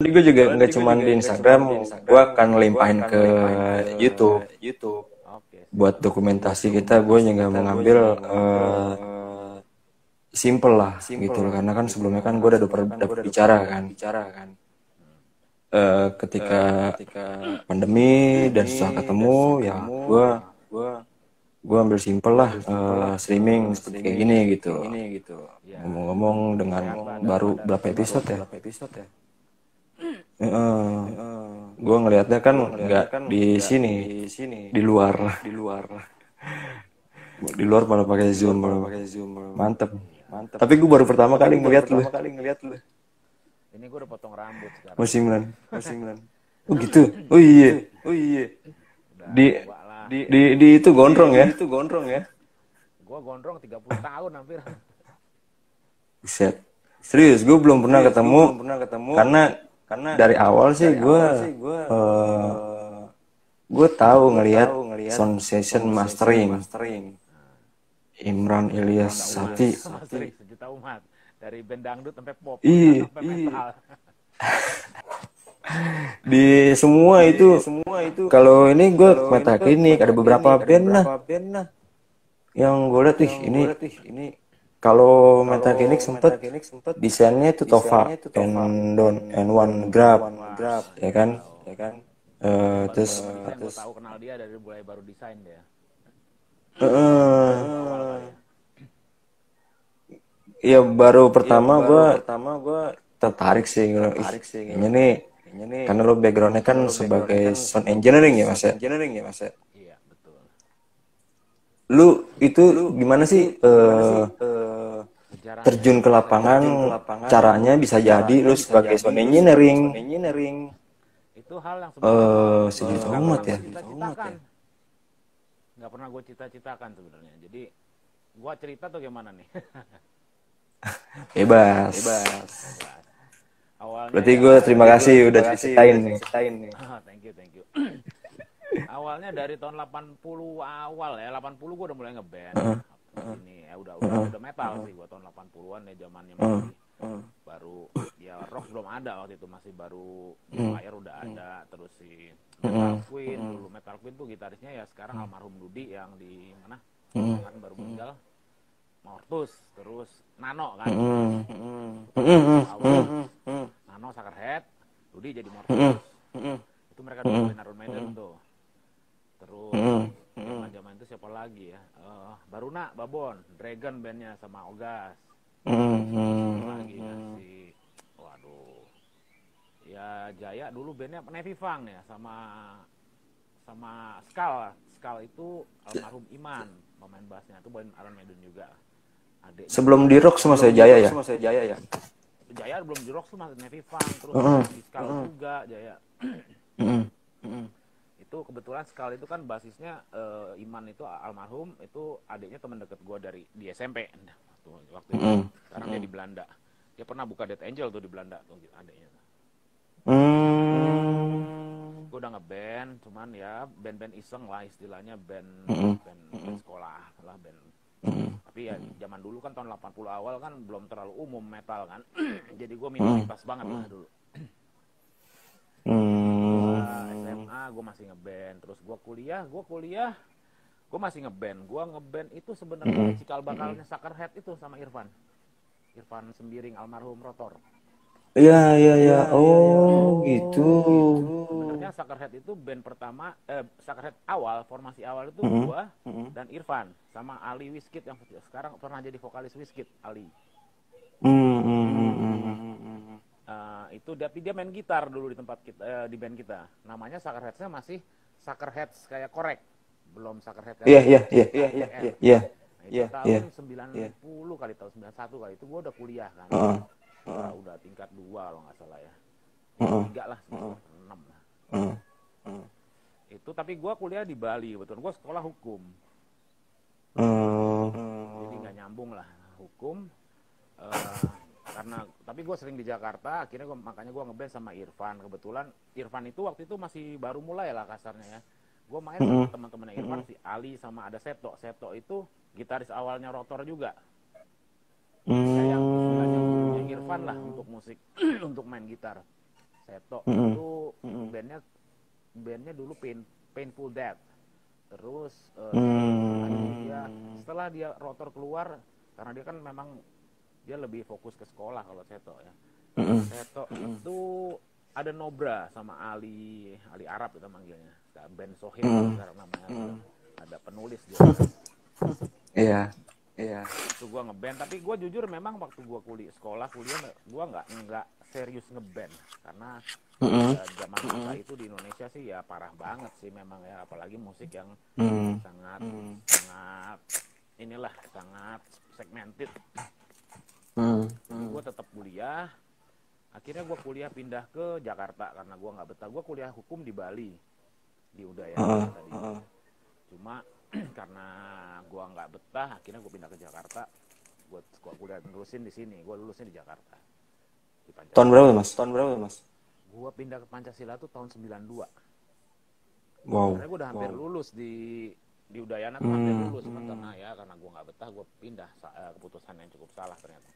Jadi gue juga nggak cuman di Instagram, gue akan limpahin ke YouTube Oke, buat siap. dokumentasi kita. Gue juga mengambil simple lah gitu loh, karena kan sebelumnya kan gue udah dapat bicara kan. Ketika pandemi dan susah ketemu, ya gue ambil simple lah, streaming seperti kayak gini gitu. Ya, Ngomong-ngomong dengan sehat lah baru daripada berapa nggak episode ya? ada. Gue ngelihatnya kan nggak di sini, di luar. Di luar malah pakai Zoom, mantep. Iya. Tapi gue baru pertama kali ngeliat lu, Ini gue udah potong rambut sekarang. musiman. Oh gitu. Oh iya. Udah Di tua lah. di itu gondrong ya. Gue gondrong 30 tahun hampir. Buset. Serius, gue belum pernah ketemu karena dari awal sih gue tahu ngelihat sound session mastering Imran Ilyas Sejuta umat. Sati. Mastering sejuta umat. Dari band dangdut sampai pop. Iya, Sampai metal. di semua itu. Kalau ini gue meta klinik ada beberapa band lah yang gue lihat, ini kalau meta klinik sempet desainnya itu Tova and Don and One Grab, Wah, ya iya kan. tahu. Terus Baru-baru desain gue tahu kenal dia dari mulai baru desain dia. eh, Awal kali ya. ya baru pertama gue tertarik sih, ini nih karena lo backgroundnya kan sebagai sound engineering ya mas ya. Iya, betul. Lu itu gimana sih Sejarahnya terjun ke lapangan, caranya bisa jadi lu sebagai sound engineering itu hal yang sebenarnya sejuta nggak umat pernah ya. gue cita-citakan. Nggak pernah gue cita-citakan sebenarnya. Jadi gue cerita tuh gimana nih? Bebas. Awalnya Berarti ya, gue terima kasih udah ceritain nih. thank you. Awalnya dari tahun 80 awal ya, 80 gue udah mulai ngeband. Ini ya udah metal sih gua tahun 80-an ya, zamannya masih baru ya rock belum ada waktu itu, masih baru Fire udah ada, terus si Metal Queen tuh gitarisnya ya sekarang almarhum Dudi yang di mana? Kan baru meninggal. Mortus, terus Nano kan. Awal Nano Suckerhead, Dudi jadi Mortus. Itu mereka dua Iron Maiden tuh. Terus zaman itu siapa lagi ya? Baruna, Babon, Dragon bandnya sama Ogas. Lagi si, waduh, ya Jaya dulu bandnya Navy Funk ya, sama Skal itu almarhum Iman, pemain bassnya itu main Iron Maiden juga. Adiknya Sebelum di rock sama saya Jaya ya. Jaya belum di rock tuh masih Navy Funk, terus di Skal juga Jaya. Itu kebetulan sekali itu kan basisnya Iman itu almarhum, itu adiknya teman deket gue di SMP waktu itu. Sekarang dia di Belanda, dia pernah buka Dead Angel tuh di Belanda tuh adiknya. Gue udah ngeband, cuman ya band-band iseng lah istilahnya, band sekolah lah, band. Tapi ya zaman dulu kan tahun 80 awal kan belum terlalu umum metal kan. Jadi gue minoritas banget lah dulu. SMA gue masih ngeband, terus gue kuliah gue masih ngeband. Gue ngeband itu sebenarnya cikal bakalnya Suckerhead itu sama Irfan Sembiring almarhum Rotor. Iya. Oh gitu. Sebenarnya Suckerhead itu band pertama, Suckerhead awal, formasi awal itu gue dan Irfan sama Ali Wiskit yang sekarang pernah jadi vokalis Wiskit, Ali. Itu tapi dia main gitar dulu di tempat kita, di band kita. Namanya Suckerheads-nya masih Suckerheads kayak korek, belum Suckerhead kayak Iya. Itu tahun 90 kali, tahun 91 kali itu gue udah kuliah kan. Udah tingkat 2 kalau nggak salah ya. 3 lah, 6 lah. Itu tapi gue kuliah di Bali, betul. Gue sekolah hukum. Jadi nggak nyambung lah hukum. Karena tapi gue sering di Jakarta, akhirnya makanya gue ngeband sama Irfan. Kebetulan Irfan itu waktu itu masih baru mulai lah kasarnya ya. Gue main sama teman-temannya Irfan, si Ali sama ada Seto itu gitaris awalnya Rotor juga. Ya yang istilahnya gurunya Irfan lah untuk musik untuk main gitar. Seto Mm-mm. itu bandnya dulu Painful Death. Terus setelah dia Rotor keluar, karena dia kan memang dia lebih fokus ke sekolah kalau Seto ya. Mm-mm. Seto itu ada Nobra sama Ali Arab kita manggilnya. Band Sohib sekarang namanya. Ada penulis dia. Iya, iya. Itu gue ngeband, tapi gue jujur memang waktu gue kuliah gue nggak serius ngeband karena zaman kita itu di Indonesia sih ya parah banget sih memang ya, apalagi musik yang sangat sangat inilah sangat segmented. Jadi gue tetap kuliah. Akhirnya gue kuliah pindah ke Jakarta karena gue nggak betah. Gue kuliah hukum di Bali, di Udayana tadi. Cuma karena gue nggak betah, akhirnya gue pindah ke Jakarta. Gue kuliah nerusin di sini. Gue lulusnya di Jakarta. Di Tahun berapa mas? Gue pindah ke Pancasila tuh tahun 92. Wow. Karena gue udah hampir lulus di Udayana tuh hampir lulus, karena gue nggak betah, gue pindah. Keputusan yang cukup salah ternyata.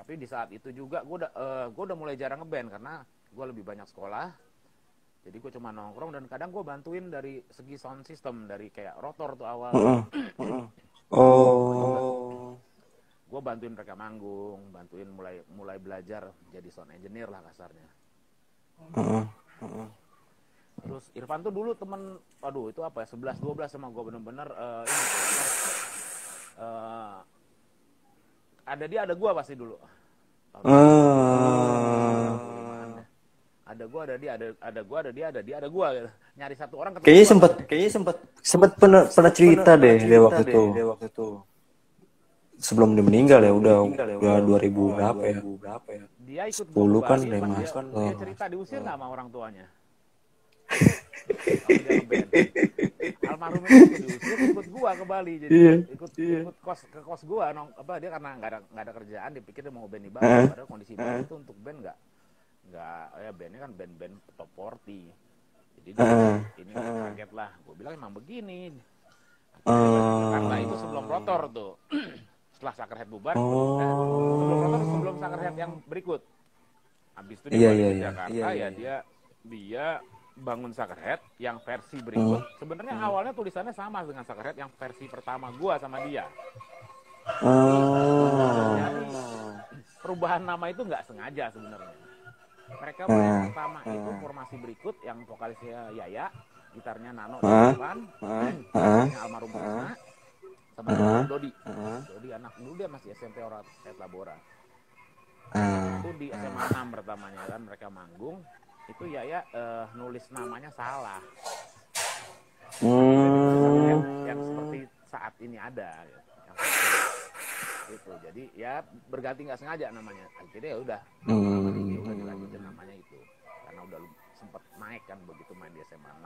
Tapi di saat itu juga gue udah mulai jarang ngeband karena gue lebih banyak sekolah. Jadi gue cuma nongkrong dan kadang gue bantuin dari segi sound system, dari kayak Rotor tuh awal. Gue bantuin mereka manggung, bantuin mulai belajar jadi sound engineer lah kasarnya. Terus Irfan tuh dulu temen, itu apa ya, 11-12 sama gue bener-bener ini tuh ada dia ada gue pasti dulu. Ada gue ada dia ada gue gitu. Nyari satu orang ketemu. Kayaknya sempat pernah cerita deh dia waktu itu. Sebelum dia meninggal ya, udah 2000 berapa ya? Dia ikut 10 kan deh mas. Dia cerita diusir nggak sama orang tuanya. Kalau dia ngeband. Almarhum itu waktu diusir ikut gua ke Bali, jadi ikut ke kos gua dia karena nggak ada kerjaan, dipikir dia mau band di Bali, padahal kondisi Bali itu untuk band nggak ya, bandnya kan band top 40, jadi ini kaget lah. Gua bilang emang begini. Karena itu sebelum Rotor tuh. Setelah Suckerhead bubar, sebelum Suckerhead yang berikut. Habis itu dia balik ke Jakarta, dia bangun Suckerhead yang versi berikut. Sebenarnya awalnya tulisannya sama dengan Suckerhead yang versi pertama gua sama dia. Jadi perubahan nama itu nggak sengaja sebenarnya. Mereka yang pertama itu formasi berikut yang vokalisnya Yaya, gitarnya Nano dan Irfan, almarhum Krisna, sama Dodi. Dodi anak dulu dia masih SMP orang Labora. Itu di SMA 6 pertamanya kan mereka manggung. Itu Yaya nulis namanya salah. Yang seperti saat ini ada itu. Jadi ya berganti nggak sengaja namanya. Akhirnya ya udah dilanjutin namanya itu. Karena udah sempat naik kan begitu main di SMA 6.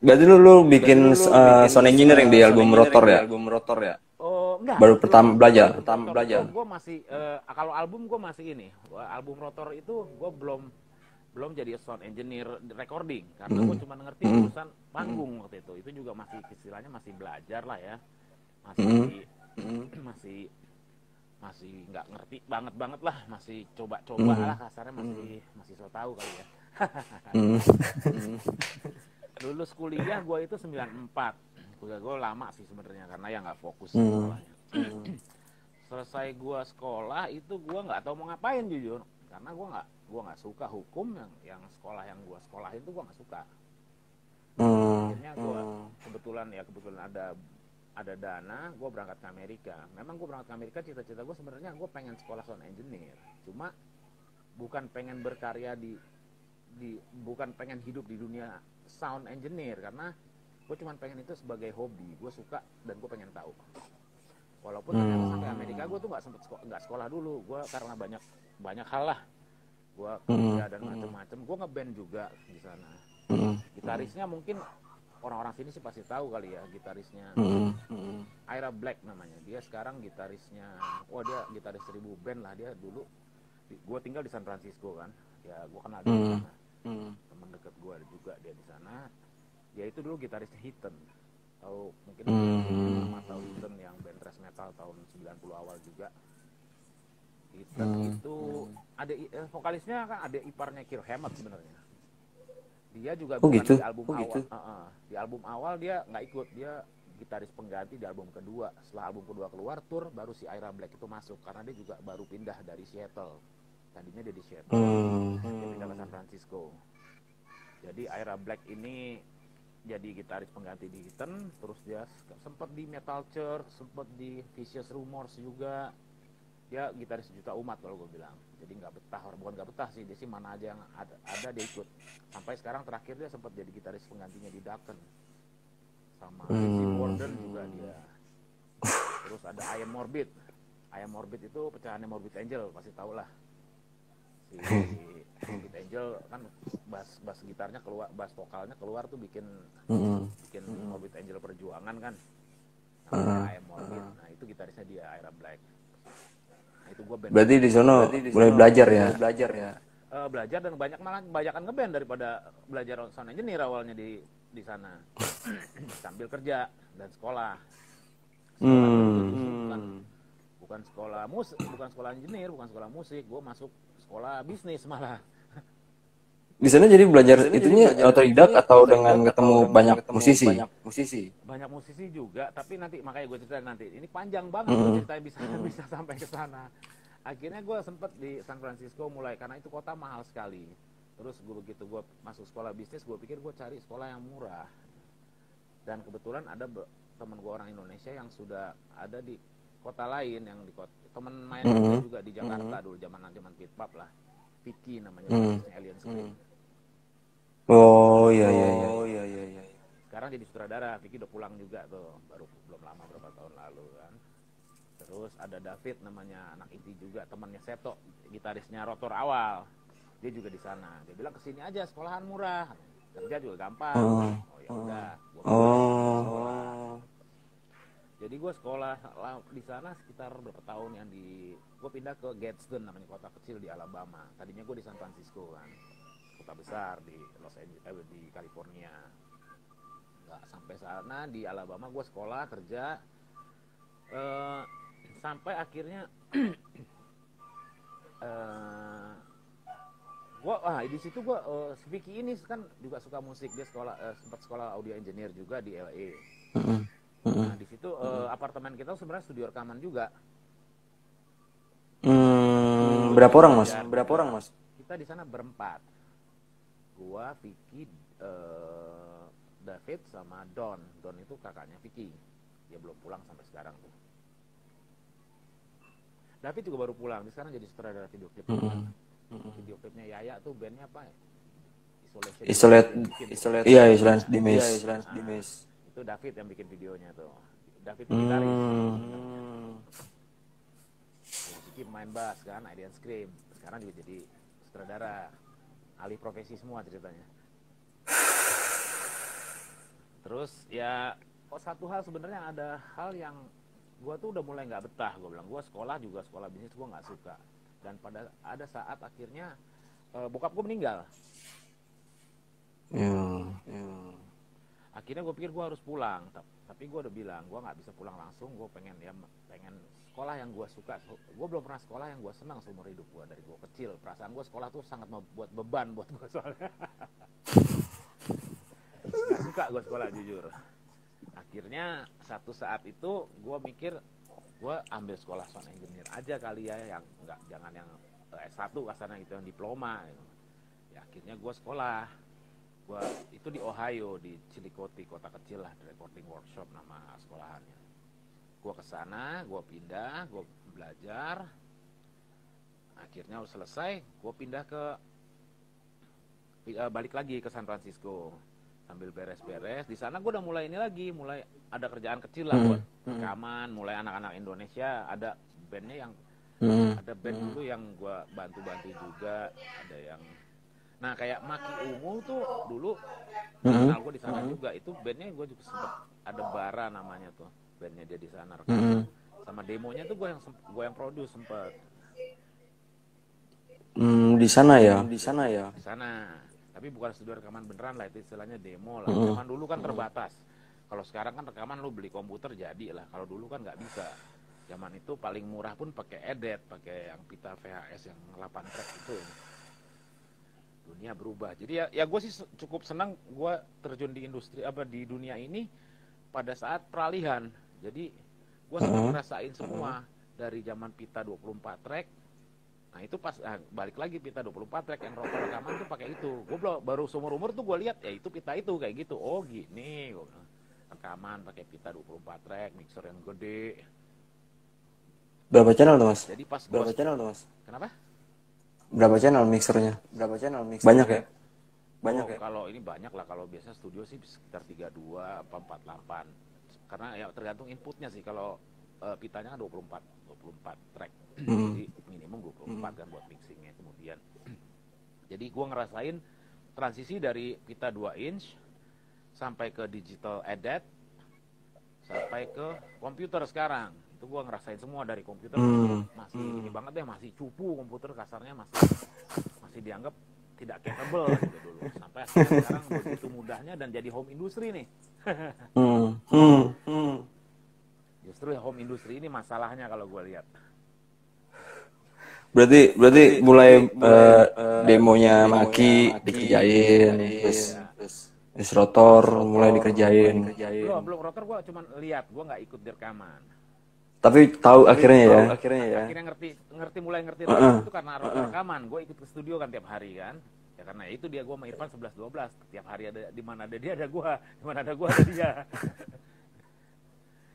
Berarti lu bikin sound engineering di album Rotor ya? Oh, enggak. Baru pertama belajar. Gue masih kalau album gue masih ini. Album Rotor itu gue belum jadi sound engineer recording karena gue cuma ngerti urusan panggung waktu itu. Itu juga masih istilahnya masih belajar lah ya. Masih nggak ngerti banget lah, masih coba-coba lah kasarnya, masih so tahu kali ya. Lulus kuliah gue itu 94. Kuliah gue lama sih sebenarnya karena ya nggak fokus sekolahnya. Selesai gue sekolah itu gue nggak tahu mau ngapain jujur, karena gue nggak suka hukum yang sekolah yang gue sekolahin itu gue nggak suka. Akhirnya gue kebetulan ada dana, gue berangkat ke Amerika. Memang gue berangkat ke Amerika, cita-cita gue sebenarnya gue pengen sekolah sound engineer, cuma bukan pengen berkarya bukan pengen hidup di dunia sound engineer, karena gue cuma pengen itu sebagai hobi. Gue suka dan gue pengen tahu. Walaupun ternyata sampai Amerika gue tuh nggak sekolah dulu. Gue karena banyak hal lah. Gue kerja dan macam-macam. Gue ngeband juga di sana. Gitarisnya mungkin orang-orang sini sih pasti tahu kali ya, gitarisnya Ira Black namanya. Dia sekarang gitarisnya, dia gitaris 1000 band lah. Dia dulu gue tinggal di San Francisco kan. Ya gue kenal dia di sana. Teman dekat gue juga dia di sana. Dia itu dulu gitarisnya Hitten. Tahu mungkin nama tahu Hitten yang band thrash metal tahun 90 awal juga. Ethan itu vokalisnya kan ada iparnya Kirk Hammett sebenarnya. Dia juga bukan gitu. di album awal. Di album awal dia nggak ikut, dia gitaris pengganti di album kedua. Setelah album kedua keluar tur, baru si Ira Black itu masuk karena dia juga baru pindah dari Seattle. Tadinya dia di Seattle, dia pindah ke San Francisco. Jadi Ira Black ini jadi gitaris pengganti di Ethan, terus dia sempat di Metal Church, sempat di Vicious Rumors juga. Dia gitaris juta umat kalau gue bilang. Jadi nggak betah, bukan nggak betah sih, dia sih mana aja yang ada dia ikut. Sampai sekarang terakhir dia sempat jadi gitaris penggantinya di Dokken. Sama Lizzy Borden juga dia. Terus ada I Am Morbid. I Am Morbid itu pecahannya Morbid Angel, pasti tau lah. Si Morbid Angel kan bass gitarnya keluar, bass vokalnya keluar tuh bikin Morbid Angel perjuangan kan. Namanya I Am Morbid. Nah itu gitarisnya dia, Ira Black. Nah, itu gua band. Berarti di sono mulai belajar ya. Belajar dan banyakan ngeband daripada belajar sound engineer awalnya di sana. Sambil kerja dan sekolah. Bukan sekolah musik, bukan sekolah engineer, bukan sekolah musik, gue masuk sekolah bisnis malah. Di sana jadi belajar itunya otodidak atau dengan ketemu banyak musisi? Banyak musisi juga, tapi nanti makanya gue cerita nanti. Ini panjang banget gue ceritanya bisa sampai ke sana. Akhirnya gue sempet di San Francisco mulai karena itu kota mahal sekali. Terus begitu gue masuk sekolah bisnis, gue pikir gue cari sekolah yang murah. Dan kebetulan ada teman gue orang Indonesia yang sudah ada di kota lain, yang di kota teman main juga di Jakarta dulu zaman Pitpap lah. Vicky namanya, Alien Scream. Oh iya. Sekarang jadi sutradara, Vicky udah pulang juga tuh, belum lama berapa tahun lalu kan. Terus ada David namanya, anak inti juga, temannya Seto, gitarisnya Rotor awal. Dia juga di sana. Dia bilang kesini aja, sekolahan murah, kerja juga gampang. Oh ya udah. Jadi gue sekolah di sana sekitar berapa tahun, gue pindah ke Gadsden namanya, kota kecil di Alabama. Tadinya gue di San Francisco kan, kota besar di Los Angeles, di California. Nggak sampai sana di Alabama gue sekolah kerja sampai akhirnya di situ gue Vicky ini kan juga suka musik, dia sempat sekolah audio engineer juga di LA. Nah di situ apartemen kita sebenarnya studio rekaman juga. Berapa orang mas? Kita di sana berempat. Gua, Vicky, David sama Don. Don itu kakaknya Vicky. Dia belum pulang sampai sekarang tuh. David juga baru pulang. Dia sekarang jadi sutradara video klip. Video klipnya Yaya tuh bandnya apa ya? Isolate. Iya, Isolate Dimes. Itu David yang bikin videonya tuh. David gitaris. Vicky main bass kan, Alien Scream. Sekarang juga jadi sutradara. Alih profesi semua ceritanya. Terus ya, satu hal sebenarnya ada hal yang gue tuh udah mulai nggak betah. Gue bilang gue sekolah bisnis gue nggak suka. Dan ada saat akhirnya bokap gue meninggal. Akhirnya gue pikir gue harus pulang, tapi gue udah bilang gue nggak bisa pulang langsung. Gue pengen sekolah yang gue suka. Gue belum pernah sekolah yang gue senang seumur hidup gue dari gue kecil. Perasaan gue sekolah tuh sangat membuat beban buat gue soalnya. Gak suka gue sekolah jujur. Akhirnya satu saat itu gue mikir gue ambil sekolah sound engineer aja kali ya, yang jangan yang S1 kasarnya gitu, yang diploma gitu. Ya akhirnya gue sekolah. Gue itu di Ohio, di Chillicothe, kota kecil lah, recording workshop nama sekolahannya. Gue kesana, gue pindah, gue belajar. Akhirnya udah selesai, gue pindah balik lagi ke San Francisco sambil beres-beres. Di sana gue udah mulai ada kerjaan kecil lah buat rekaman, mulai anak-anak Indonesia ada bandnya yang ada band dulu yang gue bantu-bantu juga, ada yang kayak Maki Ungu tuh dulu kenal gue di sana juga. Itu bandnya gue juga sempet ada Bara namanya tuh, bandnya dia di sana rekaman. Sama demonya tuh gue yang produce sempet. Di sana ya. Di sana. Tapi bukan studio rekaman beneran lah, itu istilahnya demo lah. Zaman dulu kan terbatas. Kalau sekarang kan rekaman lu beli komputer jadi lah. Kalau dulu kan nggak bisa. Zaman itu paling murah pun pakai edet, pakai yang pita VHS yang 8 track itu. Dunia berubah. Jadi ya gue sih cukup senang gue terjun di industri di dunia ini pada saat peralihan. Jadi gue sempat ngerasain semua dari zaman pita 24 track. Nah itu pas balik lagi pita 24 track yang rotor rekaman tuh pakai itu. Gue baru seumur umur tuh gue lihat ya itu pita itu kayak gitu. Oh gini, gue bilang, rekaman pakai pita 24 track, mixer yang gede. Berapa channel tuh mas? Jadi pas berapa channel tuh mas? Kenapa? Berapa channel mixernya? Banyak ya? Banyak ya? Kalau ini banyak lah, kalau biasa studio sih sekitar 32 apa 48. Karena ya tergantung inputnya sih. Kalau pitanya kan 24 track. Jadi minimum 24 kan buat mixingnya kemudian. Jadi gua ngerasain transisi dari pita 2 inch sampai ke digital edit sampai ke komputer sekarang. Itu gue ngerasain semua dari komputer masih ini banget deh, masih cupu komputer, kasarnya masih dianggap tidak capable gitu dulu. Sampai sekarang begitu mudahnya dan jadi home industry nih. Justru home industry ini masalahnya kalau gue lihat. Berarti mulai demonya Maki dikerjain, terus rotor mulai dikerjain. Belum rotor gue cuma lihat, gue nggak ikut di rekaman. Tapi tahu akhirnya ya. Akhirnya mulai ngerti rekaman itu karena rekaman. Gue ikut ke studio kan tiap hari kan. Ya karena itu dia, gue sama Irfan 11-12. Tiap hari ada, di mana ada dia ada gue, di mana ada gue ada dia.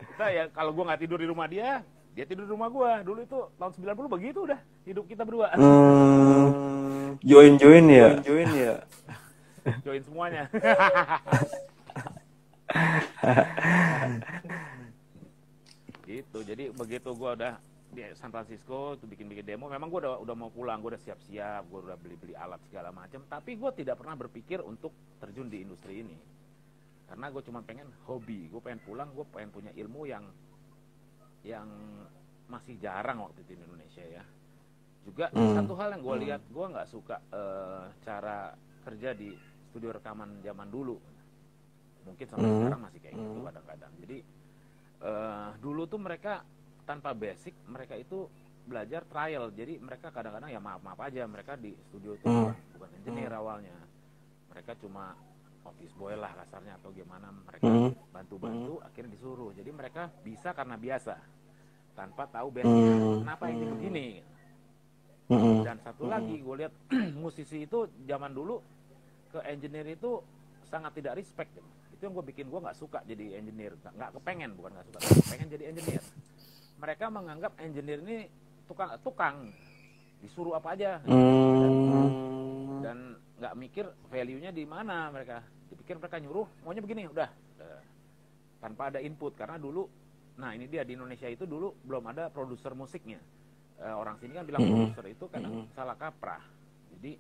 Kita ya kalau gue nggak tidur di rumah dia tidur di rumah gue. Dulu itu tahun 90 begitu udah hidup kita berdua. Join ya. Join semuanya. Gitu. Jadi begitu gue udah di San Francisco itu bikin demo, memang gue udah mau pulang, gue udah siap-siap, gue udah beli alat segala macam, tapi gue tidak pernah berpikir untuk terjun di industri ini karena gue cuma pengen hobi, gue pengen pulang, gue pengen punya ilmu yang masih jarang waktu itu di Indonesia ya. Juga satu hal yang gue lihat, gue nggak suka cara kerja di studio rekaman zaman dulu, mungkin sampai sekarang masih kayak gitu kadang-kadang. Jadi dulu tuh mereka tanpa basic, mereka itu belajar trial. Jadi mereka kadang-kadang ya maaf aja, mereka di studio itu bukan engineer awalnya. Mereka cuma office boy lah kasarnya atau gimana, mereka bantu-bantu akhirnya disuruh. Jadi mereka bisa karena biasa, tanpa tahu basicnya kenapa ini begini. Dan satu lagi gue lihat musisi itu zaman dulu ke engineer itu sangat tidak respect. Itu yang gue bikin gue nggak suka jadi engineer, nggak kepengen, bukan nggak suka, pengen jadi engineer. Mereka menganggap engineer ini tukang disuruh apa aja dan nggak mikir value-nya di mana. Mereka dipikir mereka nyuruh maunya begini udah tanpa ada input. Karena dulu, nah ini dia, di Indonesia itu dulu belum ada produser musiknya. Orang sini kan bilang produser itu kadang salah kaprah. Jadi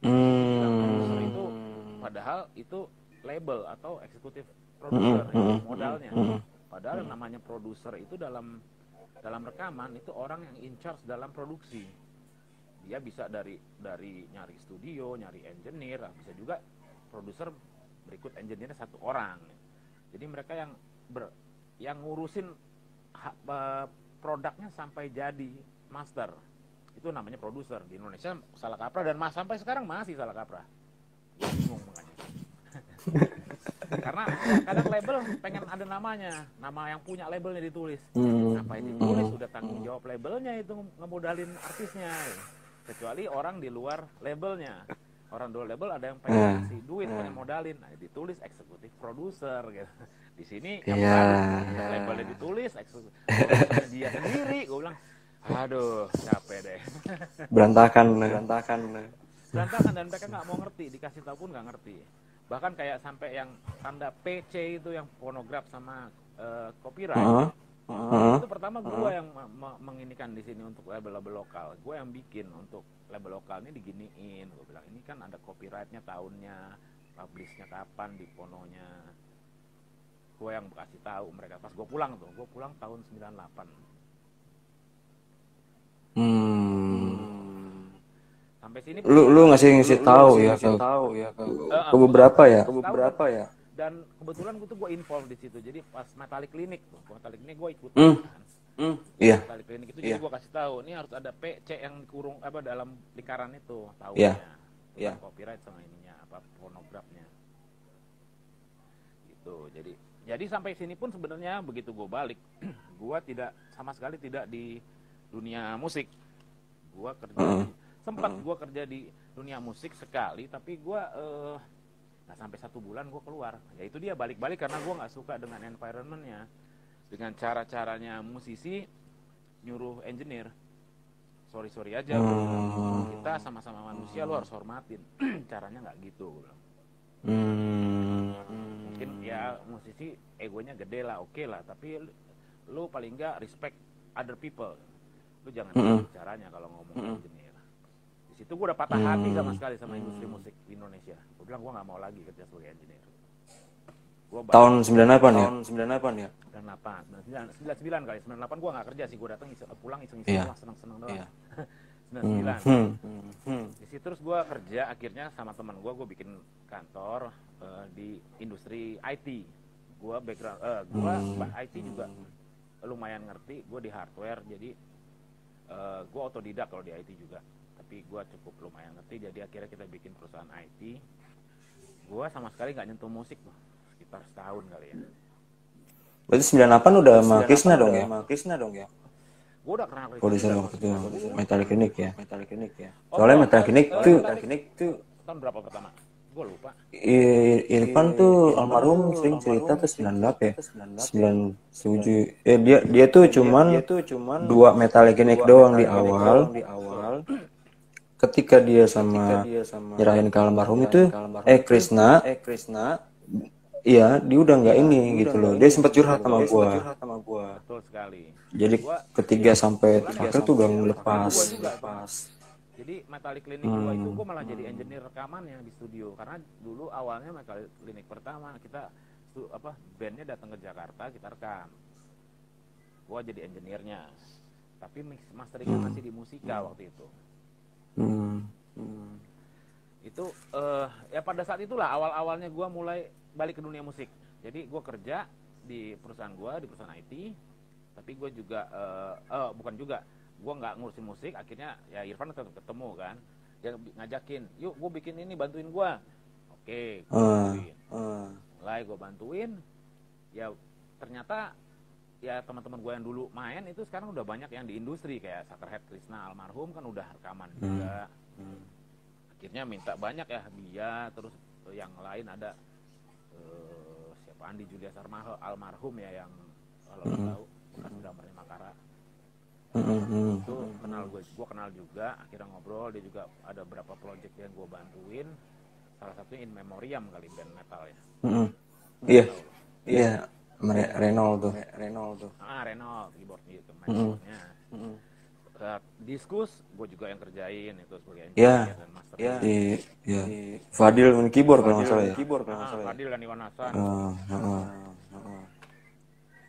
bilang produser itu padahal itu label atau eksekutif produser modalnya. Padahal namanya produser itu dalam rekaman itu orang yang in charge dalam produksi. Dia bisa dari nyari studio, nyari engineer, bisa juga produser berikut engineernya satu orang. Jadi mereka yang ngurusin produknya sampai jadi master. Itu namanya produser. Di Indonesia salah kaprah dan sampai sekarang masih salah kaprah. Bingung makanya. Karena kadang label pengen ada namanya, nama yang punya labelnya ditulis. Apa yang ditulis sudah tanggung jawab labelnya itu ngemodalin artisnya. Kecuali orang di luar labelnya. Orang di luar label ada yang pengen kasih duit, pengen modalin. Nah, ditulis eksekutif produser gitu. Di sini labelnya ditulis eksekutif dia sendiri. Gue bilang, aduh, capek deh. Berantakan Dan mereka nggak mau ngerti, dikasih tahu pun nggak ngerti. Bahkan kayak sampai yang tanda PC itu yang fonograf sama copyright. Itu pertama gue yang menginikan di sini untuk label-label lokal. Gue yang bikin untuk label lokal ini diginiin. Gue bilang ini kan ada copyrightnya, tahunnya, publishnya kapan di fononya. Gue yang kasih tahu mereka. Pas gue pulang tahun 98. Sampai sini lu ngasih tahu ya ke beberapa ya. Dan kebetulan gue involve di situ. Jadi pas Metallic Clinic gue ikut. Iya. Metalik klinik itu jadi gue kasih tahu, ini harus ada P, C yang kurung apa dalam lingkaran itu, Iya. tahunya. Itu kan copyright sama ininya, apa fonografnya. Gitu. Jadi sampai sini pun sebenarnya begitu gue balik, gue tidak sama sekali tidak di dunia musik. Gue kerja sempat gue kerja di dunia musik sekali, tapi gue nggak sampai 1 bulan gue keluar. Ya itu dia balik-balik karena gue nggak suka dengan environmentnya, dengan cara-caranya musisi nyuruh engineer. Sorry aja, kita sama-sama manusia, lo harus hormatin. Caranya nggak gitu, gue bilang. Mungkin ya musisi egonya gede lah, oke lah, tapi lu paling nggak respect other people. Lu jangan caranya kalau ngomong engineer. Di situ gue udah patah hati sama sekali sama industri musik di Indonesia. Gue bilang gue nggak mau lagi kerja sebagai engineer. Tahun 98 ya? 98 ya? 98, 99 kali, 98 gue nggak kerja sih, gue datang pulang iseng-iseng lah, seneng-seneng doang. 99. Di situ terus gue kerja akhirnya sama teman gue bikin kantor di industri IT. Gue background, gue IT juga lumayan ngerti, gue di hardware, jadi gue otodidak kalau di IT juga. Tapi gue cukup lumayan ngerti, jadi akhirnya kita bikin perusahaan IT. Gue sama sekali nggak nyentuh musik tuh, sekitar setahun kali ya. Berarti 98 udah sama Krisna dong ya? Gue udah kenal produser waktu itu Metalik Klinik ya. Soalnya Metalik Klinik tuh tahun berapa pertama? Gue lupa. Irfan tuh almarhum sering cerita tuh 98 ya. 97. Dia tuh cuman 2 Metalik Klinik doang di awal. Ketika dia sama nyerahin ke almarhum itu Krisna. Iya, dia udah nggak ini gitu loh. Dia sempat curhat sama gua. Betul sekali. Jadi ketiga sampai terakhir tuh udah ngelepas. Jadi Metalik Klinik 2 itu gue malah jadi engineer rekamannya di studio. Karena dulu awalnya Metalik Klinik pertama kita bandnya datang ke Jakarta, kita rekam. Gue jadi engineernya. Tapi masteringnya masih di Musika waktu itu. Itu ya pada saat itulah awal-awalnya gue mulai balik ke dunia musik. Jadi gue kerja di perusahaan IT, tapi gue juga gue nggak ngurusin musik. Akhirnya ya Irfan tetap ketemu kan, dia ngajakin, yuk gue bikin ini, bantuin gue. Oke, gue bantuin. Mulai gue bantuin, ya ternyata ya teman-teman gue yang dulu main itu sekarang udah banyak yang di industri, kayak Sakerhead Krisna almarhum kan udah rekaman juga. Akhirnya minta banyak ya dia, terus yang lain ada siapa, Andi Julius almarhum ya, yang kalau lo tahu bekas drummernya Makara. Itu gue kenal juga, akhirnya ngobrol, dia juga ada beberapa project yang gue bantuin, salah satunya In Memoriam kali, band metal ya. Iya Renault tuh. Renault keyboard gitu, keyboardnya. Diskus gue juga yang kerjain itu sebagai engineer dan master. Fadil main keyboard kalau nggak salah ya. Fadil dan Iwan Hasan.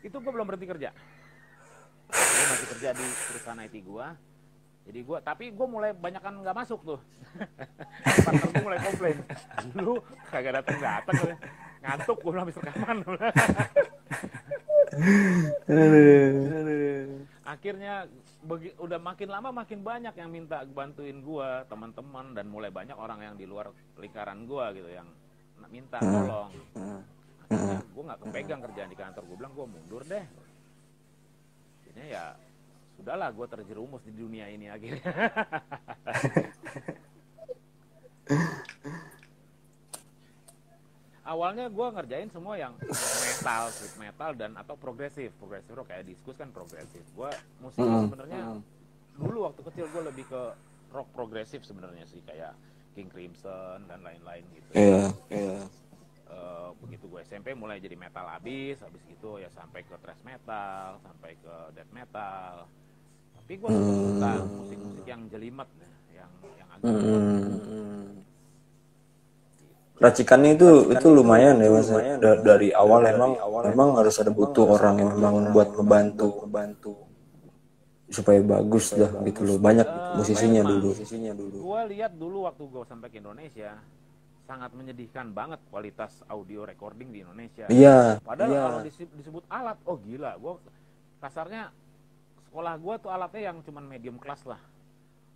Itu gue belum berhenti kerja. Gue masih kerja di perusahaan IT gue. Jadi tapi gue mulai banyakan nggak masuk tuh. Partner gue mulai komplain. Dulu kagak datang, ngantuk, gue belum habis rekaman. Akhirnya udah makin lama makin banyak yang minta bantuin gue, teman-teman, dan mulai banyak orang yang di luar lingkaran gue gitu yang minta tolong. Akhirnya gue nggak kepegang kerjaan di kantor, gue bilang gue mundur deh. Akhirnya ya sudahlah, gue terjerumus di dunia ini akhirnya. Awalnya gue ngerjain semua yang metal, street metal, dan atau progresif rock, kayak Diskus kan progresif. Gue musiknya sebenarnya dulu waktu kecil gue lebih ke rock progresif sebenarnya sih, kayak King Crimson dan lain-lain gitu. Begitu gue SMP mulai jadi metal habis gitu ya, sampai ke thrash metal, sampai ke death metal. Tapi gue suka musik-musik yang jelimet, yang agak racikannya itu lumayan ya Mas. Dari awal memang harus ada butuh orang yang memang buat membantu supaya bagus dah gitu loh. Banyak musisinya dulu. Gue lihat dulu waktu gue sampai ke Indonesia, sangat menyedihkan banget kualitas audio recording di Indonesia. Iya. Padahal kalau disebut alat, oh gila, gue kasarnya sekolah gue tuh alatnya yang cuman medium class lah.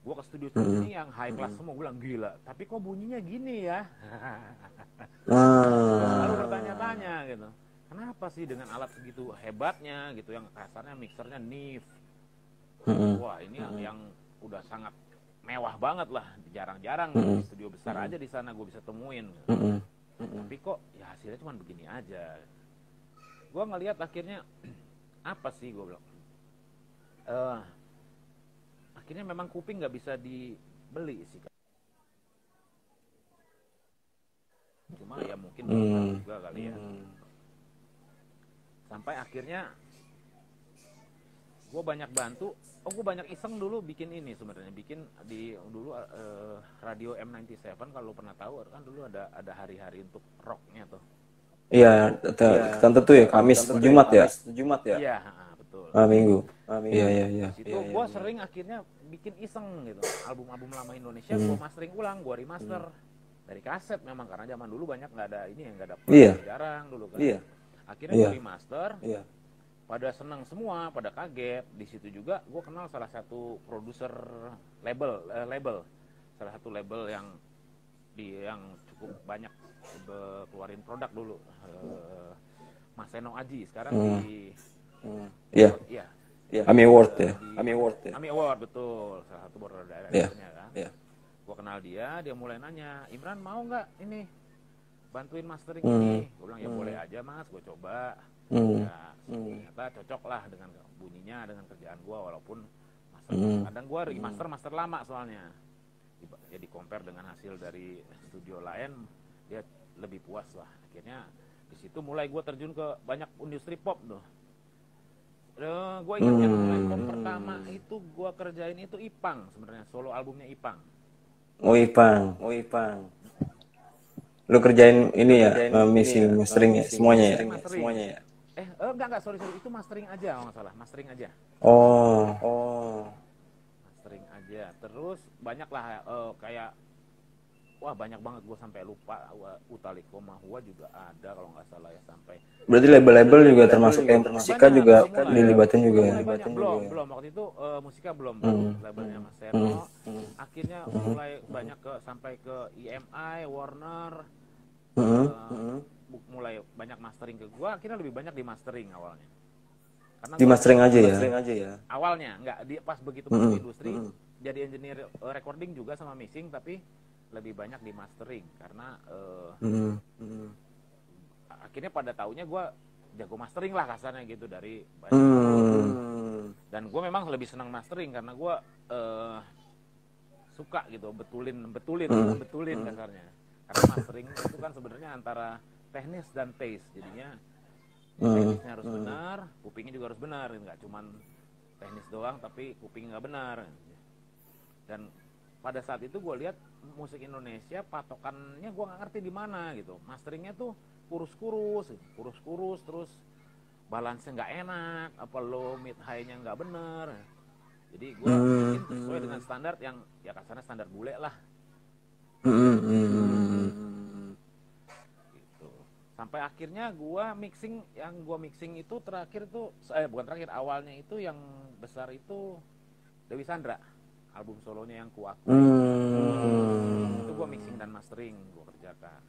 Gue ke studio ini yang high class semua, gue bilang gila. Tapi kok bunyinya gini ya? Lalu bertanya-tanya gitu. Kenapa sih dengan alat segitu hebatnya gitu, yang kasarnya mixernya Neve. Wah ini yang udah sangat mewah banget lah, jarang-jarang di studio besar aja di sana gue bisa temuin. Tapi kok ya hasilnya cuma begini aja. Gue ngelihat akhirnya apa sih gue bilang. Akhirnya memang kuping nggak bisa dibeli sih. Cuma ya mungkin juga kali ya. Sampai akhirnya gue banyak bantu. Gue banyak iseng dulu bikin ini sebenarnya. Bikin di dulu radio M97 kalau pernah tahu kan dulu ada hari-hari untuk rocknya tuh. Iya, tentu tuh ya Kamis, Jumat ya. Iya, betul. Minggu. Iya. Itu gue sering akhirnya bikin iseng gitu. Album-album lama Indonesia gue mastering ulang, gue remaster dari kaset memang karena zaman dulu banyak nggak ada ini yang nggak ada jarang dulu kan. Akhirnya gue remaster. Pada senang semua, pada kaget. Di situ juga gue kenal salah satu produser label, salah satu label yang cukup banyak keluarin produk dulu. Mas Seno Aji sekarang di AMI Award ya. AMI Award betul, salah satu board directornya kan. Gue kenal dia mulai nanya, Imran mau nggak ini bantuin mastering ini? Gue bilang ya boleh aja mas, gue coba. Ya, ternyata cocok lah dengan bunyinya, dengan kerjaan gue walaupun kadang gue master lama soalnya. Ya di compare dengan hasil dari studio lain, dia lebih puas lah. Akhirnya di situ mulai gue terjun ke banyak industri pop tuh. Gue ingat yang mulai pop pertama itu gue kerjain itu Ipang sebenarnya, solo albumnya Ipang. Ipang. Lu kerjain ini ya, mastering ya, semuanya ya. Enggak, sorry, itu mastering aja kalau nggak salah, mastering aja. Mastering aja. Terus banyak lah kayak banyak banget gue sampai lupa. Utaliko Mahua juga ada kalau nggak salah ya sampai. Berarti label-label juga termasuk yang musika juga dilibatin juga ya. Belum waktu itu musika belum labelnya Mas Seno. Akhirnya mulai banyak sampai ke EMI, Warner. Mulai banyak mastering ke gua, akhirnya lebih banyak di mastering awalnya. Karena di mastering aja ya. Awalnya nggak pas begitu masuk industri jadi engineer recording juga sama mixing, tapi lebih banyak di mastering karena akhirnya pada taunya gua jago mastering lah kasarnya gitu dari dan gua memang lebih senang mastering karena gua suka gitu betulin kasarnya. Karena mastering itu kan sebenarnya antara teknis dan taste, jadinya teknisnya harus benar, kupingnya juga harus benar, nggak cuman teknis doang tapi kuping nggak benar. Dan pada saat itu gue lihat musik Indonesia patokannya gue nggak ngerti di mana gitu, masteringnya tuh kurus terus balance-nya nggak enak, apa low mid high-nya nggak benar. Jadi gue bikin sesuai dengan standar yang ya kasarnya standar bule lah. Sampai akhirnya gua mixing itu terakhir tuh bukan terakhir, awalnya itu yang besar itu Dewi Sandra, album solonya yang Kuaku. Itu gua mixing dan mastering gua kerjakan.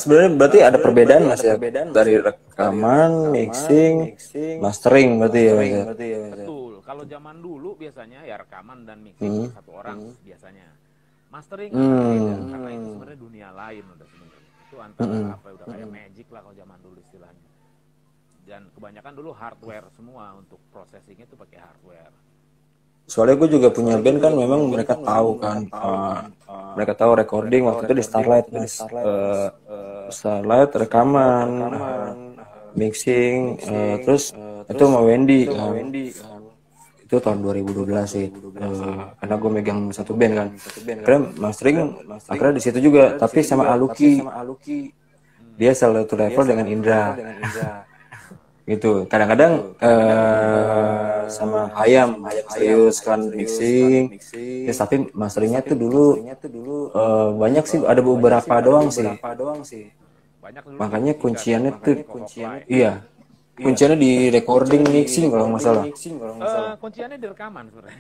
Sebenarnya berarti ada perbedaan mas ya dari rekaman, mixing, mastering berarti ya. Betul. Kalau zaman dulu biasanya ya rekaman dan mixing satu orang biasanya. Mastering beda karena itu sebenarnya dunia lain udah sebenarnya. Itu antara udah kayak magic lah kalau zaman dulu istilahnya. Dan kebanyakan dulu hardware semua untuk processing itu pakai hardware. Soalnya gue juga punya band kan, memang mereka tahu kan, mereka tahu recording waktu itu di Starlight, Starlight rekaman, mixing, terus itu sama Wendy kan. Itu tahun 2012 sih, karena gue megang satu band kan. Karena mastering akhirnya di situ juga, tapi sama Aluki. Dia satu level dengan Indra. Gitu. Kadang-kadang sama Hayam serius kan mixing. Ya, tapi masteringnya tuh dulu banyak sih, ada beberapa doang sih. Makanya kunciannya tuh iya. kuncinya di recording mixing kalau nggak salah. Kunciannya di rekaman sebenarnya.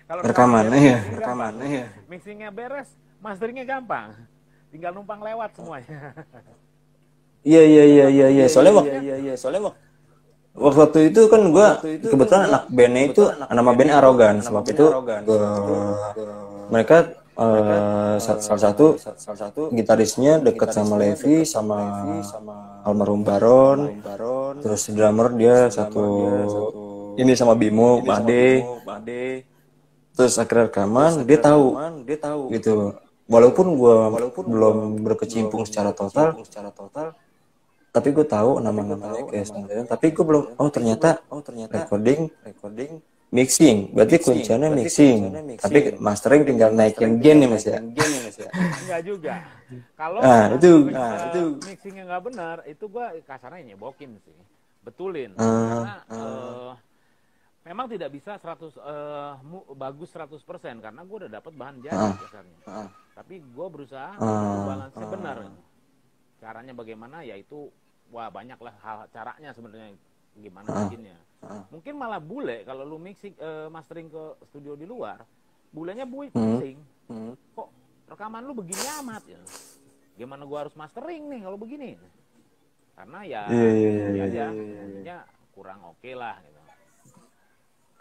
Kalau Rekaman, beres, iya. mixing gampang. Mixingnya beres, masteringnya gampang. Tinggal numpang lewat semuanya. Iya. Soalnya waktu itu kan gua kebetulan anak bandnya itu nama band Arogan. Sebab itu mereka salah satu gitarisnya dekat sama Levi sama almarhum Baron. Terus drummer dia satu ini sama Bimo, Made. Terus akhirnya rekaman dia tahu gitu. Walaupun gua belum berkecimpung secara total, tapi gue tahu nama-namanya kayak sebenarnya. Tapi gue belum. Oh ternyata recording, mixing. Berarti kuncinya mixing. Tapi mastering tinggal naikin gain nih mas ya. Enggak juga. Kalau mixingnya nggak benar, itu gue kasarnya nyebokin sih, betulin. Karena memang tidak bisa 100 bagus 100% karena gue udah dapat bahan jadi kasarnya. Tapi gue berusaha balance-nya benar. Caranya bagaimana? Yaitu banyak lah hal caranya sebenarnya gimana bikinnya. Mungkin malah bule kalau lu mixing mastering ke studio di luar, bulenya pusing. Kok rekaman lu begini amat ya? Gimana gua harus mastering nih kalau begini? Karena ya aja maksudnya kurang oke lah gitu.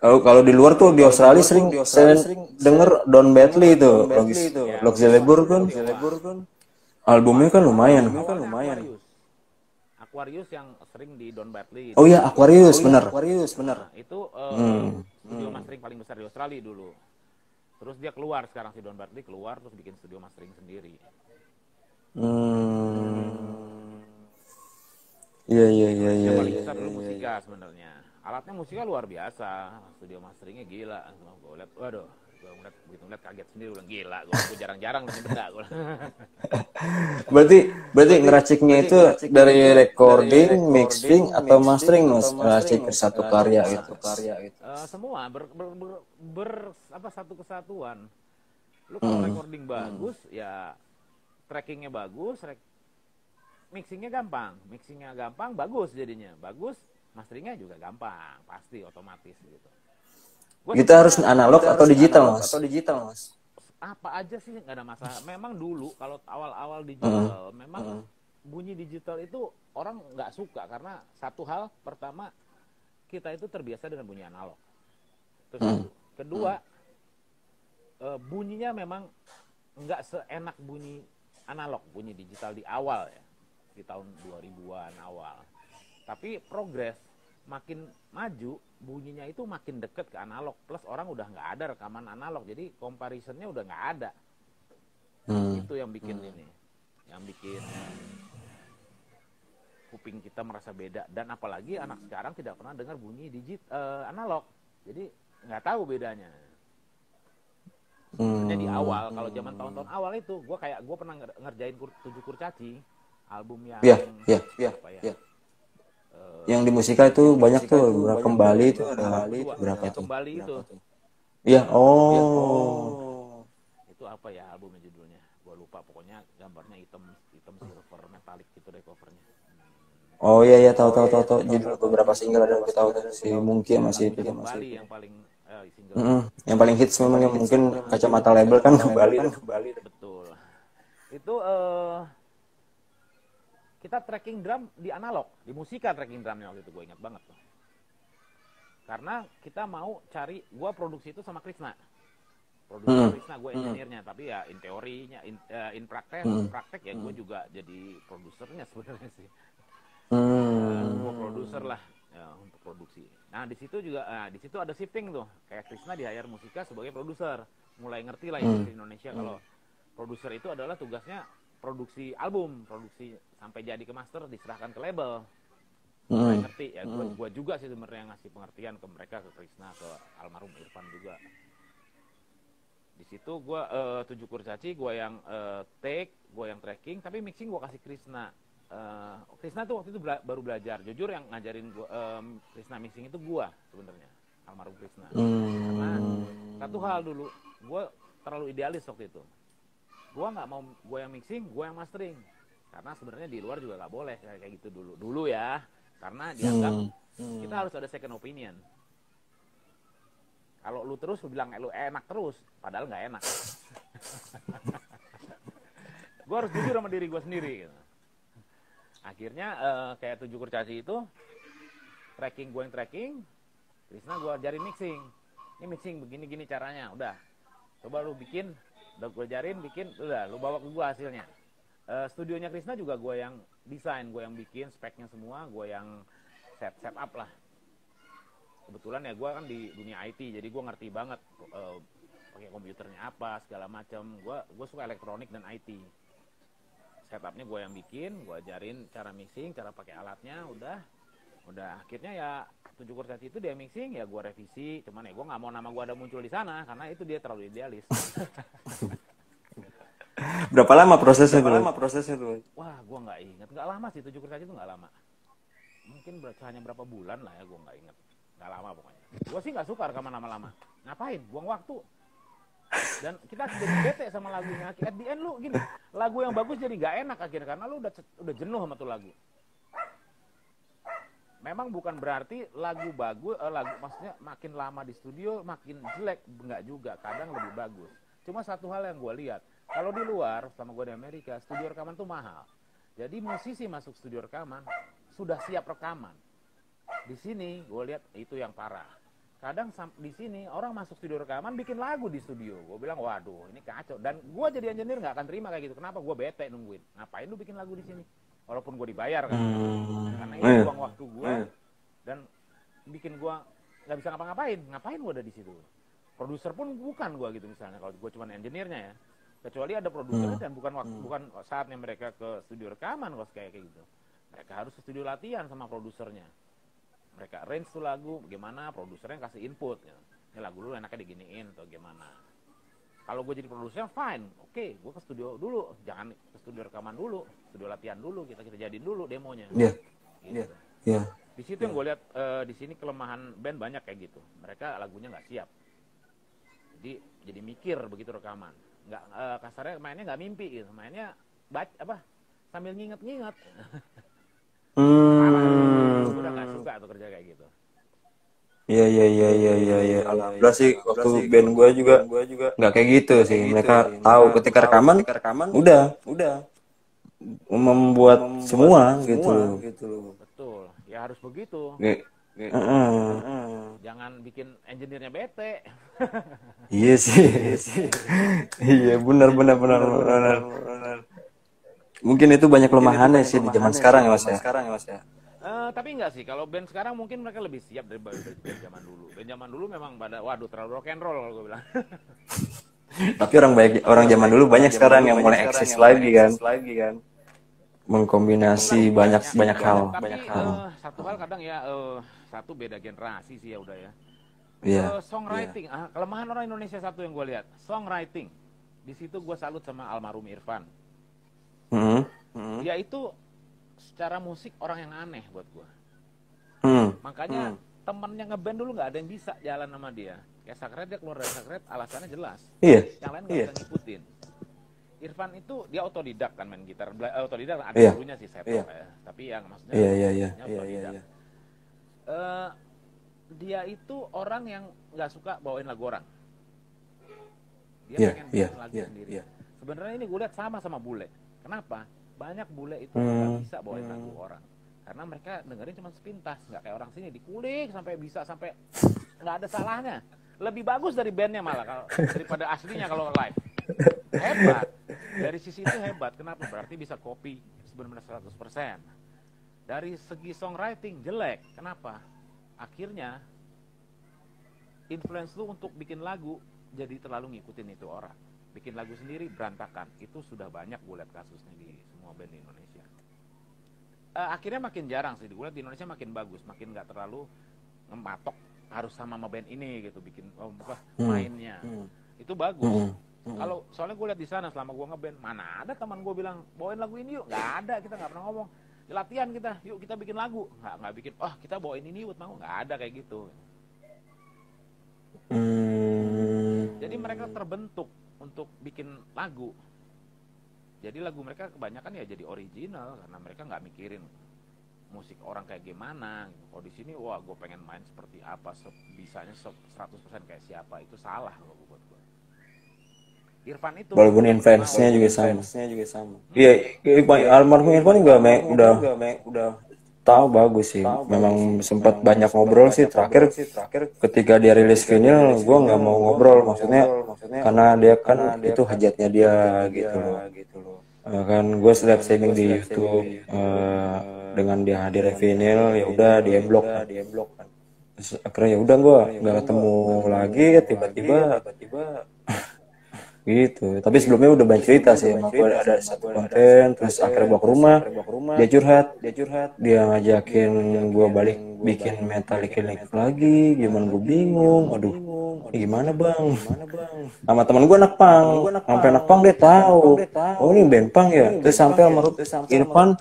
Kalau di luar tuh di Australia sering denger Don Bentley itu, Log Zelebur kan. Albumnya kan lumayan. Aquarius yang sering di Don Bentley. Oh iya, Aquarius, benar. Nah, itu studio mastering paling besar di Australia dulu. Terus dia keluar sekarang si Don Bentley keluar terus bikin studio mastering sendiri. Iya. Yang paling besar dulu Musika sebenarnya. Alatnya Musika luar biasa, studio masteringnya gila. Gue lihat, waduh, begitu ngeliat kaget sendiri, udah gila. Gue jarang-jarang benda gue. berarti ngeraciknya itu dari recording, mixing atau mastering mas, ngeracik satu karya gitu. Semua satu kesatuan. Lu kalau recording bagus, ya trackingnya bagus, mixingnya gampang, bagus jadinya, bagus. Masteringnya juga gampang, pasti otomatis gitu. Kita harus analog atau digital mas? Apa aja sih nggak ada masalah. Memang dulu kalau awal-awal digital, memang bunyi digital itu orang nggak suka karena satu hal pertama kita itu terbiasa dengan bunyi analog. Terus kedua bunyinya memang nggak seenak bunyi analog, bunyi digital di awal ya, di tahun 2000-an awal. Tapi progres makin maju, bunyinya itu makin deket ke analog. Plus orang udah nggak ada rekaman analog, jadi comparisonnya udah nggak ada. Itu yang bikin ini, yang bikin kuping kita merasa beda. Dan apalagi anak sekarang tidak pernah dengar bunyi analog, jadi nggak tahu bedanya. Jadi awal, kalau zaman tahun-tahun awal itu, gue pernah ngerjain 7 Kurcaci, album yang yang di Musika itu banyak tuh, kembali itu ada berapa tuh? Kembali itu. Iya, Itu apa ya albumnya judulnya? Gue lupa, pokoknya gambarnya hitam silver metalik gitu deh covernya. Oh iya tahu. Judul beberapa single ada kita tahu si Mungkin masih itu Kembali yang paling single. Yang paling hits memang yang mungkin Kacamata Label kan kembali. Betul. Itu kita tracking drum di analog, di Musika tracking drumnya waktu itu gue ingat banget tuh. Karena kita mau cari, gue produksi itu sama Krisna. Krisna gue engineer-nya, tapi ya in teorinya, in praktek ya gue juga jadi produsernya sebenarnya sih. Gue produser lah ya, untuk produksi. Nah di situ juga, di situ ada shifting tuh, kayak Krisna di hire Musika sebagai produser, mulai ngerti lah industri Indonesia kalau produser itu adalah tugasnya produksi album, produksi sampai jadi ke master diserahkan ke label. Mulai ngerti ya, gue juga sih sebenarnya ngasih pengertian ke mereka, ke Krisna, ke almarhum Irfan juga. Di situ gue 7 Kurcaci, gue yang take, gue yang tracking, tapi mixing gue kasih Krisna. Krisna tuh waktu itu baru belajar. Jujur yang ngajarin gue Krisna mixing itu gue sebenarnya, almarhum Krisna. Karena satu hal dulu, gue terlalu idealis waktu itu. Gue nggak mau gue yang mixing, gue yang mastering. Karena sebenarnya di luar juga nggak boleh kayak gitu dulu ya. Karena dianggap kita harus ada second opinion. Kalau lu terus lu bilang lu enak terus, padahal nggak enak. Gue harus jujur sama diri gue sendiri. Gitu. Akhirnya kayak 7 kurcaci itu, tracking, Krisna gue ajarin mixing. Ini mixing begini-gini caranya, udah. Coba lu bikin, udah gue ajarin bikin, udah lu bawa ke gue hasilnya. Studionya Krisna juga gue yang desain, gue yang bikin speknya semua, gue yang set up lah. Kebetulan ya gue kan di dunia IT, jadi gue ngerti banget pakai komputernya apa segala macam. Gue suka elektronik dan IT. Setupnya gue yang bikin, gue ajarin cara mixing, cara pakai alatnya, udah akhirnya ya 7 kurcaci itu dia mixing, ya gue revisi. Cuman ya gue nggak mau nama gue ada muncul di sana karena itu dia terlalu idealis. Berapa lama prosesnya tuh? Wah, gue nggak inget, nggak lama sih 7 kurcaci itu nggak lama. Mungkin hanya berapa bulan lah ya, gue nggak inget. Nggak lama pokoknya. Gue sih nggak suka rekaman lama-lama. Ngapain? Buang waktu. Dan kita jadi bete sama lagunya. At the end lu gini, lagu yang bagus jadi nggak enak akhirnya karena lu udah jenuh sama tuh lagu. Memang bukan berarti lagu bagus, maksudnya makin lama di studio makin jelek, nggak juga. Kadang lebih bagus. Cuma satu hal yang gue lihat, kalau di luar, sama gue di Amerika, studio rekaman tuh mahal. Jadi musisi masuk studio rekaman sudah siap rekaman. Di sini gue lihat itu yang parah. Kadang di sini orang masuk studio rekaman bikin lagu di studio. Gue bilang waduh ini kacau. Dan gue jadi engineer nggak akan terima kayak gitu. Kenapa? Gue bete nungguin. Ngapain lu bikin lagu di sini? Walaupun gue dibayar kan. Karena ini buang waktu gue dan bikin gue nggak bisa ngapa-ngapain. Ngapain gue ada di situ? Produser pun bukan gue gitu misalnya. Kalau gue cuma engineer-nya ya. Kecuali ada produser dan bukan saatnya mereka ke studio rekaman kalau kayak gitu. Mereka harus ke studio latihan sama produsernya. Mereka arrange tuh lagu, bagaimana produsernya kasih input. Ya. Ini lagu lu enaknya diginiin atau gimana. Kalau gue jadi produser, fine. Oke, gue ke studio dulu. Jangan ke studio rekaman dulu. Studio latihan dulu, kita jadiin dulu demonya. Iya. Gitu. Iya. Di situ yang gue lihat, di sini kelemahan band banyak kayak gitu. Mereka lagunya nggak siap. Jadi mikir begitu rekaman. Nggak, kasarnya mainnya nggak mimpi gitu. Mainnya sambil nginget-nginget. Gue udah gak suka tuh kerja kayak gitu. Iya. Alhamdulillah sih waktu band gue juga nggak kayak gitu sih. Mereka tahu ketika rekaman udah membuat semua gitu. Betul, ya harus begitu. Jangan bikin engineer-nya bete. Iya sih. Iya benar. Mungkin itu banyak kelemahannya sih di zaman sekarang ya Mas ya. Tapi enggak sih, kalau band sekarang mungkin mereka lebih siap dari band zaman dulu. Band zaman dulu memang terlalu rock and roll kalau gue bilang. Tapi orang zaman dulu banyak sekarang yang mulai eksis lagi kan. Mengkombinasi banyak hal. Satu hal kadang ya, satu beda generasi sih ya udah ya. Iya. Songwriting, kelemahan orang Indonesia satu yang gue lihat, songwriting. Di situ gue salut sama almarhum Irfan. Dia itu secara musik orang yang aneh buat gue. Makanya temennya ngeband dulu nggak ada yang bisa jalan sama dia. Kayak Sakret, dia keluar dari Sakret alasannya jelas. Iya. Yang lain nggak bisa ngikutin. Irfan itu dia otodidak kan main gitar. Otodidak ada dulunya sih setup ya. Tapi yang maksudnya otodidak. Dia itu orang yang nggak suka bawain lagu orang. Dia pengen bikin lagu sendiri. Sebenarnya ini gue lihat sama bule. Kenapa? Banyak bule itu nggak bisa bawain lagu orang. Karena mereka dengerin cuma sepintas, nggak kayak orang sini dikulik sampai bisa sampai nggak ada salahnya. Lebih bagus dari bandnya malah kalau daripada aslinya kalau live. Hebat. Dari sisi itu hebat. Kenapa? Berarti bisa copy sebenarnya 100%. Dari segi songwriting jelek. Kenapa? Akhirnya influence lu untuk bikin lagu jadi terlalu ngikutin itu orang. Bikin lagu sendiri berantakan. Itu sudah banyak gue lihat kasusnya di semua band di Indonesia. Akhirnya makin jarang sih. Gue lihat di Indonesia makin bagus, makin nggak terlalu ngematok harus sama band ini gitu bikin mainnya. Itu bagus. Kalau soalnya gue lihat di sana selama gue ngeband, mana ada teman gue bilang bawain lagu ini yuk, nggak ada, kita nggak pernah ngomong. Latihan kita, yuk kita bikin lagu, nggak bikin, kita bawain ini yuk mau, nggak ada kayak gitu. Jadi mereka terbentuk untuk bikin lagu. Jadi lagu mereka kebanyakan ya jadi original karena mereka nggak mikirin musik orang kayak gimana gitu. Kalau di sini wah gue pengen main seperti apa, bisanya 100% kayak siapa, itu salah kalau buat gue. Irfan itu Walaupun influence-nya juga sama. Iya, almarhum Irfan juga udah tahu bagus sih. Memang sempat banyak ngobrol sih terakhir ketika dia rilis vinyl, gue nggak mau ngobrol, maksudnya karena dia kan itu hajatnya dia gitu loh. Kan gue lihat streaming di YouTube dengan dia hadir vinyl, ya udah di blok kan. Terus akhirnya ya udah gue nggak ketemu lagi, tiba-tiba gitu. Tapi sebelumnya udah banyak cerita sih, emang gue ada satu konten terus akhirnya gua ke rumah, dia curhat, dia ngajakin gua balik bikin Metallic Clinic lagi, gimana gue bingung, aduh ini gimana bang, sama teman gue anak pang, sampai anak pang dia tahu, oh ini band pang ya, terus sampai almarhum Irfan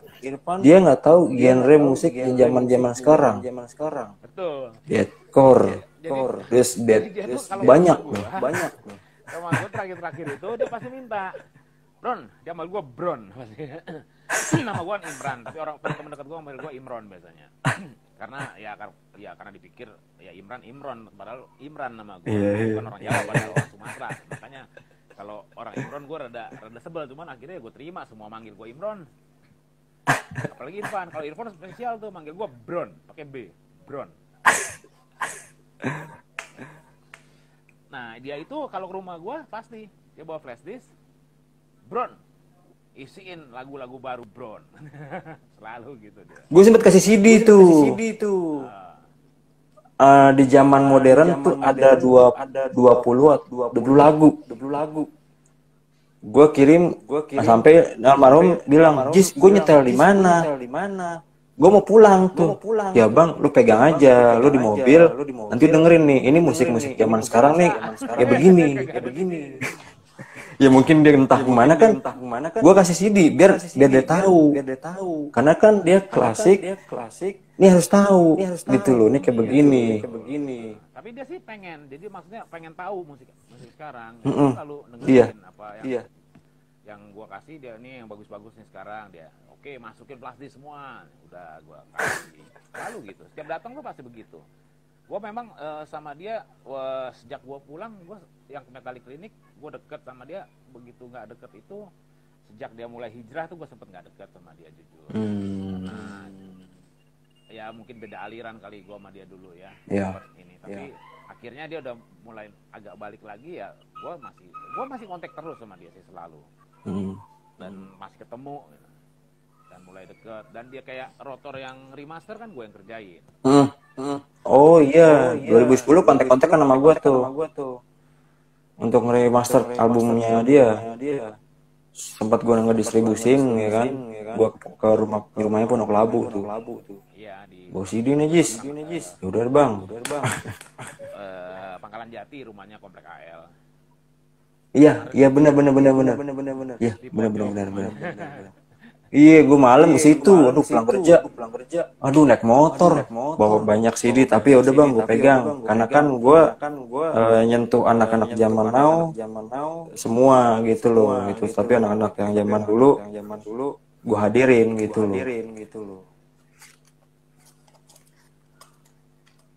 dia nggak tahu genre musik yang zaman sekarang, betul. deathcore, Jadi terus jadi dia tuh kalau banyak gua, loh. sama gue terakhir itu dia pasti minta Bron, dia manggil gue Bron pasti. Nama gue Imran, tapi orang teman dekat gue manggil gue Imron biasanya. Karena ya karena dipikir ya Imron, padahal Imran nama gue, bukan orang Jawa, padahal orang Sumatera. Makanya kalau orang Imron gue rada sebel, cuman akhirnya gue terima semua manggil gue Imron. Apalagi Irfan, kalau Irfan spesial tuh manggil gue Bron, pakai B, Bron. Nah dia itu kalau ke rumah gue pasti dia bawa flash disk, Bron, isiin lagu-lagu baru Bron. Selalu gitu dia. Gue sempet kasih CD tuh. Di zaman modern tuh ada 20 lagu. Gue kirim sampai almarhum bilang, "Jis, gue nyetel di mana? Gue mau pulang tuh." "Ya bang, lu pegang aja, lu di mobil, nanti dengerin nih, ini musik-musik zaman sekarang nih, kayak begini." Ya mungkin dia entah kemana kan, gue kasih CD biar dia tahu, karena kan dia klasik, ini harus tahu gitu loh, ini kayak begini. Tapi dia sih pengen, jadi maksudnya pengen tahu musik sekarang. Dia selalu Iya. dengerin apa yang gua kasih, dia nih yang bagus-bagus nih sekarang, dia oke masukin plastik semua, udah gua kasih. Selalu gitu, setiap datang tuh pasti begitu. Gua memang sama dia sejak gua pulang, gua yang ke Metallic Clinic, gua deket sama dia. Begitu nggak deket itu sejak dia mulai hijrah tuh gua sempet nggak deket sama dia jujur. Karena ya mungkin beda aliran kali gua sama dia dulu ya. Ini tapi akhirnya dia udah mulai agak balik lagi ya, gua masih kontak terus sama dia sih selalu. Dan masih ketemu gitu. Dan mulai deket, dan dia kayak rotor yang remaster kan gue yang kerjain. Oh iya, 2010 kontak-kontak kan sama gue tuh untuk nge-remaster albumnya dia. Sempat gue ngedistribusin ya kan, gue ke rumahnya Pondok Labu tuh. Iya di Bawa CD nih Jis, udah bang. Pangkalan Jati, rumahnya komplek AL. Iya benar. Iya benar. Iya, gue malam ke situ. Aduh, pulang kerja. Aduh, naik motor. Bawa banyak CD, tapi ya udah bang, gue pegang. Karena kan gue nyentuh anak-anak zaman now, semua gitu loh. Gitu. Tapi anak-anak yang zaman dulu, gue hadirin gitu loh.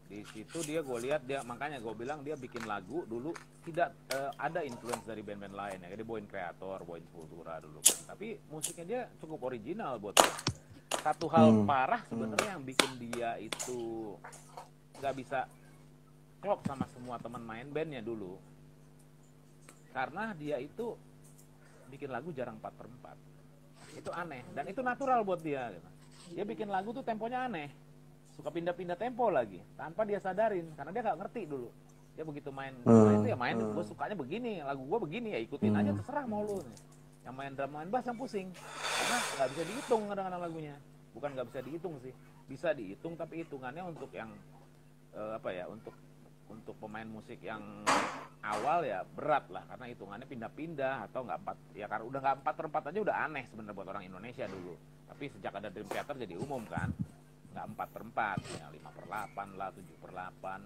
Di situ dia gue lihat dia, makanya gue bilang dia bikin lagu dulu tidak ada influence dari band-band lain ya. Dia bawain Kreator, bawain Kultura dulu kan. Tapi musiknya dia cukup original buat dia. Satu hal parah sebenarnya yang bikin dia itu nggak bisa klop sama semua teman main bandnya dulu. Karena dia itu bikin lagu jarang 4/4. Itu aneh dan itu natural buat dia gitu. Dia bikin lagu tuh temponya aneh. Suka pindah-pindah tempo lagi tanpa dia sadarin, karena dia nggak ngerti dulu. Dia begitu main itu ya main, gue sukanya begini, lagu gue begini ya ikutin aja, terserah mau lu nih. Yang main drum main bass yang pusing, karena nggak bisa dihitung kadang-kadang lagunya. Bukan nggak bisa dihitung sih, bisa dihitung tapi hitungannya untuk yang untuk pemain musik yang awal ya berat lah, karena hitungannya pindah-pindah atau nggak 4 ya, karena udah nggak 4/4 aja udah aneh sebenarnya buat orang Indonesia dulu. Tapi sejak ada Dream Theater jadi umum kan, nggak 4/4 ya 5/8 lah, 7/8.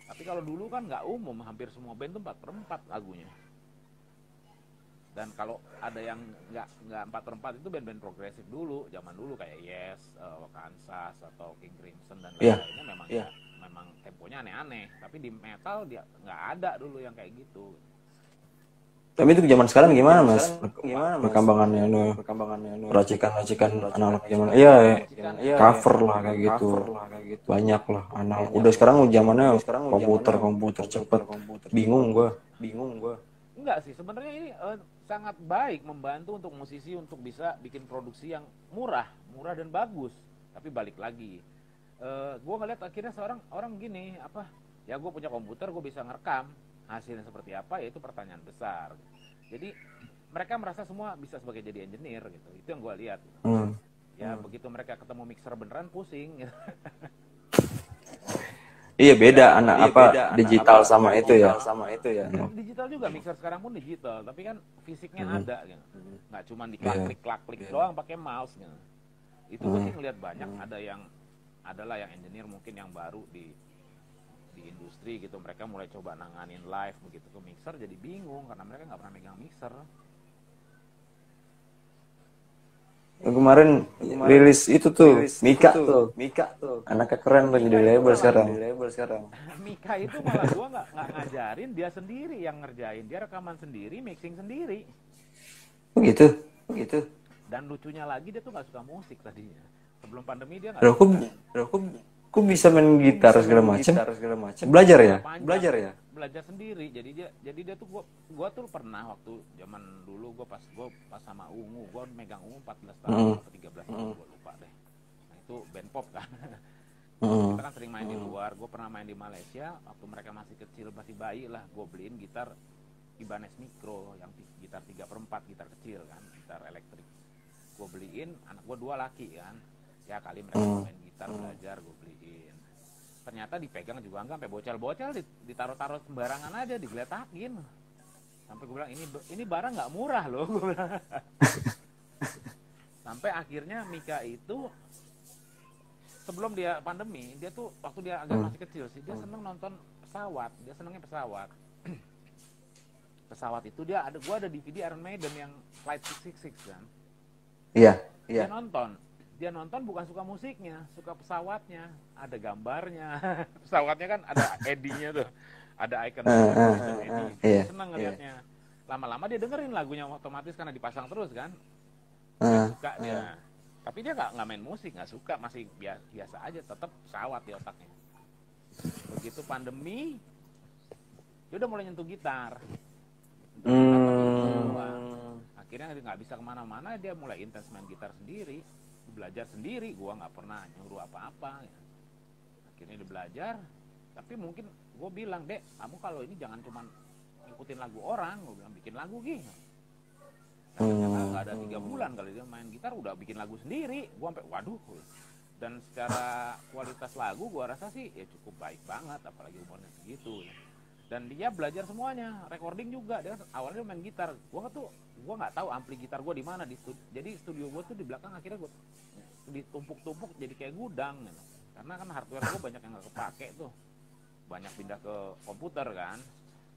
Tapi kalau dulu kan nggak umum, hampir semua band tuh 4/4 lagunya. Dan kalau ada yang nggak 4/4 itu band-band progresif dulu, zaman dulu kayak Yes, Kansas atau King Crimson dan Iya. lain-lainnya memang ya memang temponya aneh-aneh. Tapi di metal dia nggak ada dulu yang kayak gitu. Tapi itu zaman sekarang gimana mas? Perkembangannya no, racikan analog gimana? Iya, cover lah kayak gitu. Banyak lah analog. Udah sekarang zamannya komputer cepet. Bingung gua. Enggak sih, sebenarnya ini sangat baik membantu untuk musisi untuk bisa bikin produksi yang murah dan bagus. Tapi balik lagi, gue ngeliat akhirnya seorang orang gini, apa ya, gue punya komputer, gue bisa ngerekam, hasilnya seperti apa ya itu pertanyaan besar. Jadi mereka merasa semua bisa sebagai jadi engineer gitu, itu yang gue lihat. Ya begitu mereka ketemu mixer beneran pusing gitu. Iya beda digital sama itu ya. Digital juga, mixer sekarang pun digital, tapi kan fisiknya ada gitu. Nggak cuma di klik doang pakai mouse gitu. Itu gue sih ngeliat banyak adalah yang engineer mungkin yang baru di industri gitu, mereka mulai coba nanganin live begitu ke mixer jadi bingung karena mereka nggak pernah megang mixer. Kemarin rilis itu tuh Mika tuh anaknya keren tuh jadi label sekarang. Mika itu malah gua nggak ngajarin, dia sendiri yang ngerjain, dia rekaman sendiri, mixing sendiri. Begitu. Dan lucunya lagi dia tuh nggak suka musik tadinya, sebelum pandemi dia nggak. Kok bisa main gitar segala macam? Belajar ya? Belajar sendiri. Jadi dia tuh gua tuh pernah waktu zaman dulu gua pas sama Ungu, gua megang Ungu 14 tahun atau 13 tahun gua lupa deh. Nah, itu band pop kan. Kita kan sering main di luar. Gua pernah main di Malaysia waktu mereka masih kecil, masih bayi lah. Gua beliin gitar Ibanez Micro yang gitar 3/4, gitar kecil kan, gitar elektrik. Gua beliin, anak gua 2 laki kan. Ya kali mereka main gitar belajar, gue beliin. Ternyata dipegang juga enggak, sampai bocel-bocel ditaruh-taruh sembarangan aja, digeletakin. Sampai gue bilang ini barang nggak murah loh, gue bilang. Sampai akhirnya Mika itu sebelum dia pandemi, dia tuh waktu dia agak masih kecil sih, dia seneng nonton pesawat, dia senengnya pesawat. Pesawat itu gua ada DVD Iron Maiden yang Flight 666 kan. Iya. Dia nonton bukan suka musiknya, suka pesawatnya, ada gambarnya. Pesawatnya kan ada Eddie-nya tuh, ada icon Eddie. Senang ngeliatnya. Lama-lama dia dengerin lagunya otomatis karena dipasang terus kan. Suka dia. Tapi dia nggak main musik, nggak suka, masih biasa aja, tetap pesawat di otaknya. Begitu pandemi, dia udah mulai nyentuh gitar. Akhirnya dia nggak bisa kemana-mana, dia mulai intens main gitar sendiri. Belajar sendiri, gua nggak pernah nyuruh apa-apa ya. Akhirnya dia belajar, tapi mungkin gue bilang, Dek, kamu kalau ini jangan cuma ngikutin lagu orang, gue bilang bikin lagu gitu. Ternyata nggak ada 3 bulan kali dia main gitar udah bikin lagu sendiri. Gua sampai waduh. Dan secara kualitas lagu gua rasa sih ya cukup baik banget, apalagi umurnya segitu ya. Dan dia belajar semuanya, recording juga. Dia awalnya main gitar, gua nggak tahu ampli gitar gua di mana jadi studio gua tuh di belakang, akhirnya gua ditumpuk-tumpuk jadi kayak gudang gitu. Karena kan hardware gua banyak yang nggak kepake tuh, banyak pindah ke komputer kan,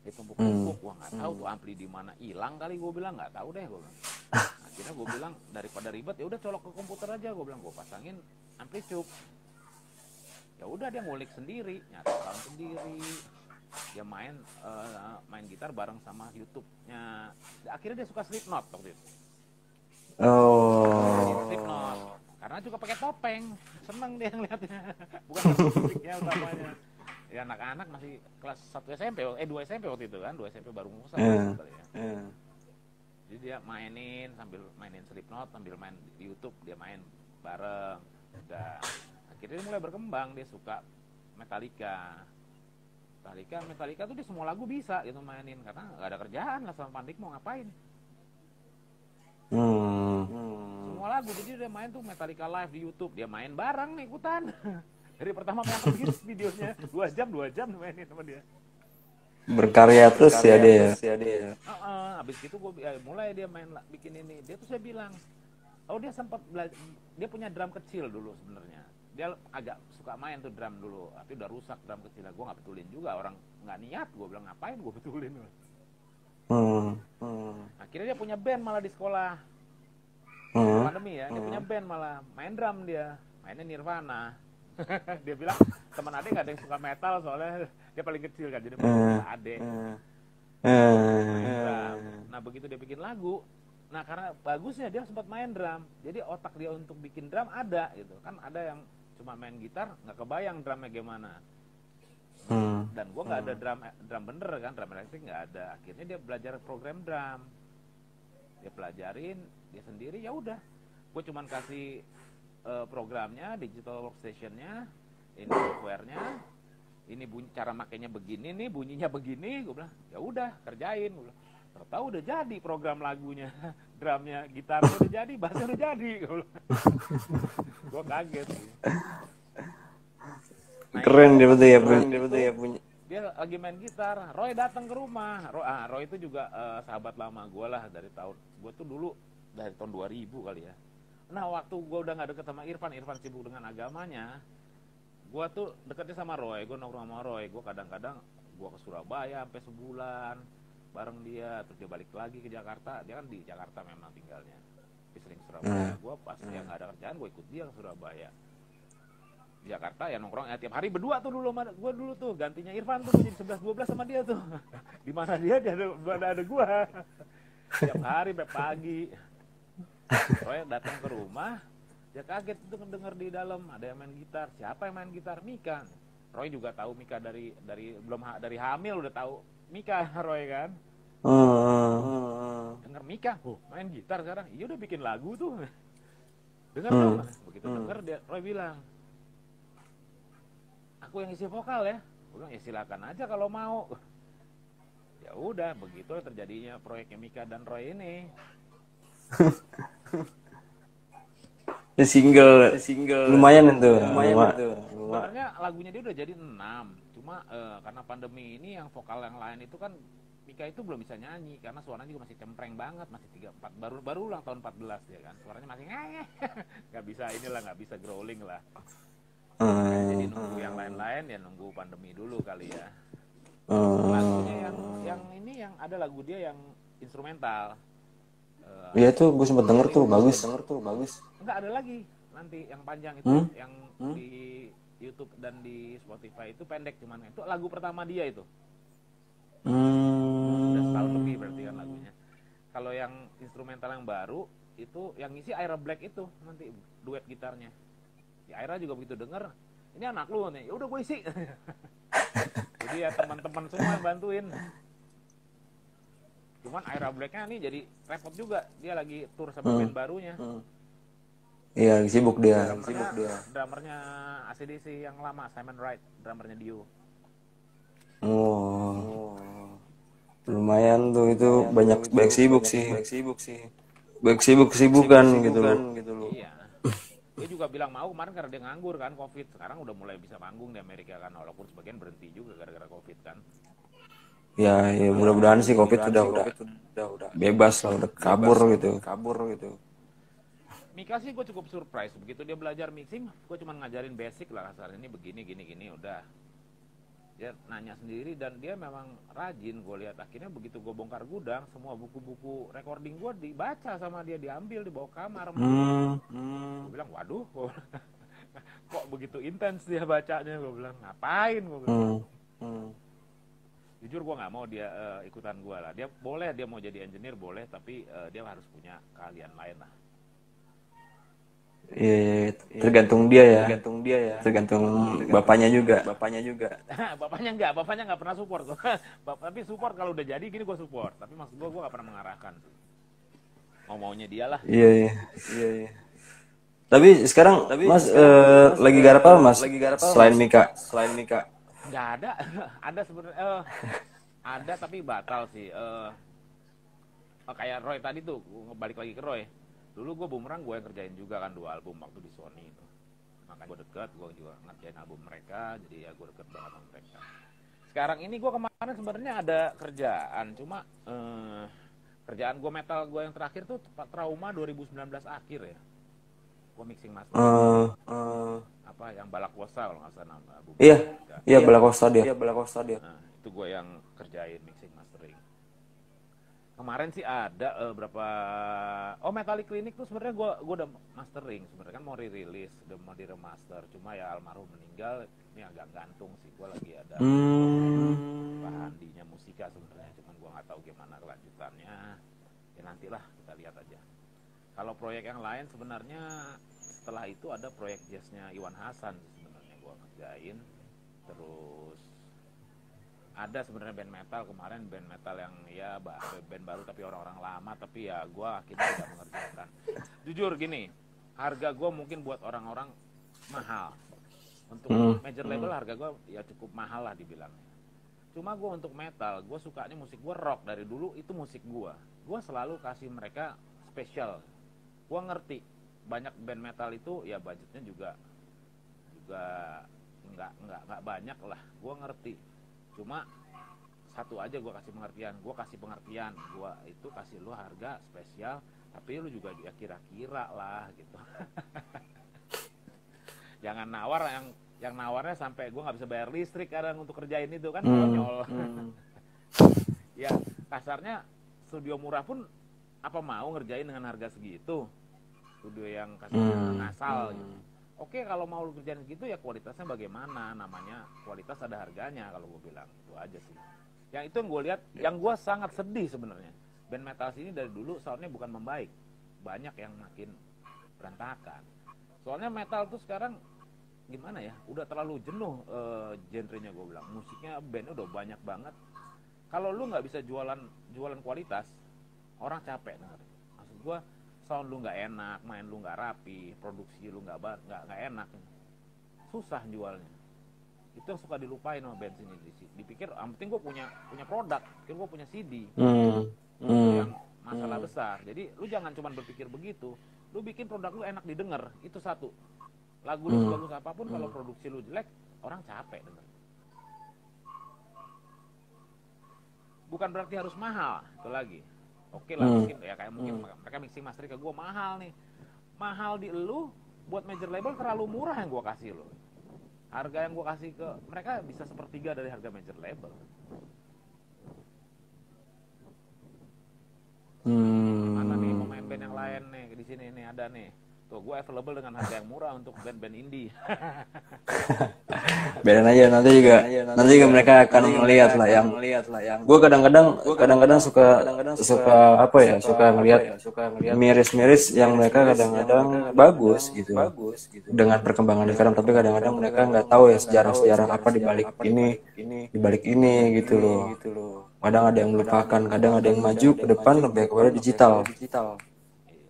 ditumpuk-tumpuk. Gua nggak tahu tuh ampli di mana, hilang kali, gua bilang nggak tahu deh, gua bilang. Akhirnya gua bilang daripada ribet ya udah colok ke komputer aja, gua bilang, gua pasangin ampli cup. Ya udah dia ngulik sendiri, nyari sound sendiri. Dia main gitar bareng sama YouTube-nya. Akhirnya dia suka Slipknot waktu itu. Slipknot. Karena juga pakai topeng. Seneng dia ngeliatnya. Bukan musiknya utamanya. Ya anak-anak masih kelas 1 SMP, 2 SMP waktu itu kan. 2 SMP baru ngusak. Jadi dia sambil mainin Slipknot, sambil main di YouTube, dia main bareng. Udah. Akhirnya dia mulai berkembang, dia suka Metallica tuh dia semua lagu bisa gitu mainin, karena nggak ada kerjaan lah sama Pandik, mau ngapain. Semua lagu, jadi dia main tuh Metallica live di YouTube, dia main bareng ikutan. Dari pertama sampai videonya 2 jam mainin sama dia. Berkarya terus ya dia. Abis itu mulai dia bikin ini. Dia tuh saya bilang, dia sempat dia punya drum kecil dulu sebenarnya. Dia agak suka main tuh drum dulu, tapi udah rusak drum kecilnya. Gue nggak betulin juga, orang nggak niat. Gue bilang ngapain gue betulin. Hmm. Akhirnya dia punya band malah di sekolah. Pandemi ya, dia punya band malah, main drum dia, mainnya Nirvana. Dia bilang teman adek nggak ada yang suka metal soalnya dia paling kecil kan, jadi main adek. Main drum. Nah begitu dia bikin lagu, nah karena bagusnya dia sempat main drum, jadi otak dia untuk bikin drum ada gitu kan. Ada yang cuma main gitar nggak kebayang drumnya gimana. Dan gue nggak ada drum bener kan, drum elektrik nggak ada. Akhirnya dia belajar program drum, dia pelajarin dia sendiri. Ya udah, gue cuman kasih programnya, digital workstationnya, ini softwarenya, ini bunyi, cara makainya begini nih, bunyinya begini. Gue bilang ya udah kerjain. Gue bilang tahu udah jadi program lagunya, drumnya, gitarnya udah jadi, bassnya udah jadi. Gue kaget. Nah, Keren dia betul ya punya. Dia lagi main gitar, Roy datang ke rumah. Roy itu juga sahabat lama gue lah dari tahun. Gue tuh dulu dari tahun 2000 kali ya. Nah waktu gue udah gak deket sama Irfan sibuk dengan agamanya. Gue tuh deketnya sama Roy, gue nongkrong sama Roy. Gue kadang-kadang gue ke Surabaya sampai sebulan bareng dia. Terus dia balik lagi ke Jakarta. Dia kan di Jakarta memang tinggalnya. Dia sering Surabaya. Gue pas dia gak ada kerjaan, gue ikut dia ke Surabaya. Di Jakarta ya nongkrong ya tiap hari berdua tuh dulu sama gue dulu tuh. Gantinya Irfan tuh, gue jadi 11-12 sama dia tuh. Di mana dia ada gue. Tiap hari sampai pagi. Roy datang ke rumah, dia kaget tuh denger di dalam ada yang main gitar. Siapa yang main gitar? Mika. Roy juga tahu Mika dari dari hamil udah tahu Mika. Roy kan. Denger Mika, main gitar sekarang. Iya udah bikin lagu tuh. Denger dong. Begitu denger dia Roy bilang, aku yang isi vokal ya. Gue bilang ya silakan aja kalau mau. Ya udah begitu terjadinya proyeknya Mika dan Roy ini. Single lumayan itu. Sebenarnya lagunya dia udah jadi 6. Cuma karena pandemi ini yang vokal yang lain itu kan Mika itu belum bisa nyanyi karena suaranya juga masih cempreng banget, masih 3-4 baru ulang tahun 14 ya kan. Suaranya masih nggak bisa inilah, nggak bisa growling lah. Jadi nunggu yang lain-lain ya, nunggu pandemi dulu kali ya. Lagunya yang ini yang ada lagu dia yang instrumental. Iya tuh gue sempat denger tuh bagus. Enggak ada lagi nanti yang panjang itu yang di YouTube dan di Spotify itu pendek, cuman itu lagu pertama dia itu. Udah setahun lebih berarti kan lagunya. Kalau yang instrumental yang baru itu yang ngisi Ira Black itu nanti duet gitarnya. Ya Ira juga begitu denger, ini anak lu nih, ya udah gue isi. Jadi ya teman-teman semua yang bantuin. Cuman Ira Black-nya nih jadi repot juga, dia lagi tour sama band barunya. Iya, sibuk dia. Drummernya AC/DC yang lama, Simon Wright, drummernya Dio. Lumayan tuh itu banyak sibuk sih. Banyak kesibukan gitu loh. Iya. Dia juga bilang mau kemarin karena dia nganggur kan, Covid. Sekarang udah mulai bisa manggung di Amerika kan, walaupun sebagian berhenti juga gara-gara Covid kan. Ya mudah-mudahan sih Covid udah bebas lah, udah kabur gitu. Mika sih gue cukup surprise begitu dia belajar mixing, gue cuma ngajarin basic lah kasar ini begini gini udah. Dia nanya sendiri dan dia memang rajin. Gue lihat akhirnya begitu gue bongkar gudang, semua buku-buku recording gue dibaca sama dia, diambil dibawa kamar. Gue bilang waduh, kok begitu intens dia bacanya. Gue bilang ngapain, gue bilang. Jujur gue nggak mau dia ikutan gue lah. Dia boleh, dia mau jadi engineer boleh, tapi dia harus punya keahlian lain lah. Iya, tergantung dia ya. Tergantung bapaknya juga. Bapaknya nggak pernah support. Tapi support kalau udah jadi gini gue support. Tapi maksud gue nggak pernah mengarahkan. Maunya dia lah. Iya. Tapi sekarang Mas lagi garap apa Mas? Selain Mika. Nggak ada. Ada sebenarnya. Ada tapi batal sih. Kayak Roy tadi tuh, balik lagi ke Roy. Dulu gue Bumerang gue yang kerjain juga kan 2 album waktu di Sony itu. Makanya gue deket, gue juga ngerjain album mereka, jadi ya gue deket banget sama mereka. Sekarang ini gue kemarin sebenarnya ada kerjaan, cuma kerjaan gue metal gue yang terakhir tuh Trauma 2019 akhir ya. Gue mixing master. Apa yang Balakosa kalau nggak salah nama album. Iya Balakosa dia. Nah, itu gue yang kerjain mixing mastering. Kemarin sih ada berapa Metallic Clinic tuh sebenarnya gua udah mastering sebenarnya, kan mau rilis, udah mau diremaster, cuma ya almarhum meninggal, ini agak gantung sih. Gua lagi ada Pak Handinya Musika sebenarnya, cuman gua nggak tahu gimana kelanjutannya. Ya nantilah kita lihat aja. Kalau proyek yang lain sebenarnya setelah itu ada proyek jazznya Iwan Hasan sebenarnya gua kerjain. Terus ada sebenarnya band metal kemarin, band metal yang ya band baru tapi orang-orang lama, tapi ya gue akhirnya tidak mengerjakan. Jujur gini, harga gue mungkin buat orang-orang mahal, untuk major label harga gue ya cukup mahal lah dibilangnya. Cuma gue untuk metal, gue sukanya musik gue rock dari dulu, itu musik gue selalu kasih mereka spesial. Gue ngerti banyak band metal itu ya budgetnya juga nggak banyak lah, gue ngerti. Cuma satu aja gue kasih pengertian, gue itu kasih lu harga spesial, tapi lu juga ya kira-kira lah gitu. Jangan nawar yang nawarnya sampai gue nggak bisa bayar listrik kadang untuk kerjain itu, kan konyol. Ya kasarnya studio murah pun apa mau ngerjain dengan harga segitu, studio yang kasarnya ngasal gitu. Oke, kalau mau lu kerjaan segitu ya kualitasnya bagaimana, namanya kualitas ada harganya, kalau gue bilang itu aja sih. Yang itu yang gue lihat, yang gue sangat sedih sebenarnya, band metal sini dari dulu soundnya bukan membaik, banyak yang makin berantakan. Soalnya metal tuh sekarang gimana ya, udah terlalu jenuh genrenya, gue bilang musiknya bandnya udah banyak banget. Kalau lu nggak bisa jualan kualitas, orang capek denger. Maksud gue, sound lu nggak enak, main lu nggak rapi, produksi lu nggak enak, susah jualnya. Itu yang suka dilupain sama band sini. Dipikir yang penting gue punya produk, pikir gue punya CD. Itu yang masalah besar. Jadi lu jangan cuma berpikir begitu, lu bikin produk lu enak didengar, itu satu. Lagu lu sebagus apapun, kalau produksi lu jelek, orang capek denger. Bukan berarti harus mahal, itu lagi. Oke lah, mungkin ya kayak mungkin mereka mixing master ke gue mahal nih. Mahal di lu, buat major label terlalu murah yang gue kasih lo. Harga yang gue kasih ke mereka bisa 1/3 dari harga major label. Mana nih pemain band yang lain nih di sini nih ada nih. Tuh gue available dengan harga yang murah untuk band-band indie. Bedain aja nanti juga mereka akan melihat lah yang gue kadang-kadang suka apa ya, suka ngelihat miris-miris yang mereka kadang-kadang bagus gitu dengan perkembangan sekarang, tapi kadang-kadang mereka nggak tahu ya sejarah apa di balik ini gitu loh. Kadang ada yang melupakan, kadang ada yang maju ke depan lebih kepada digital.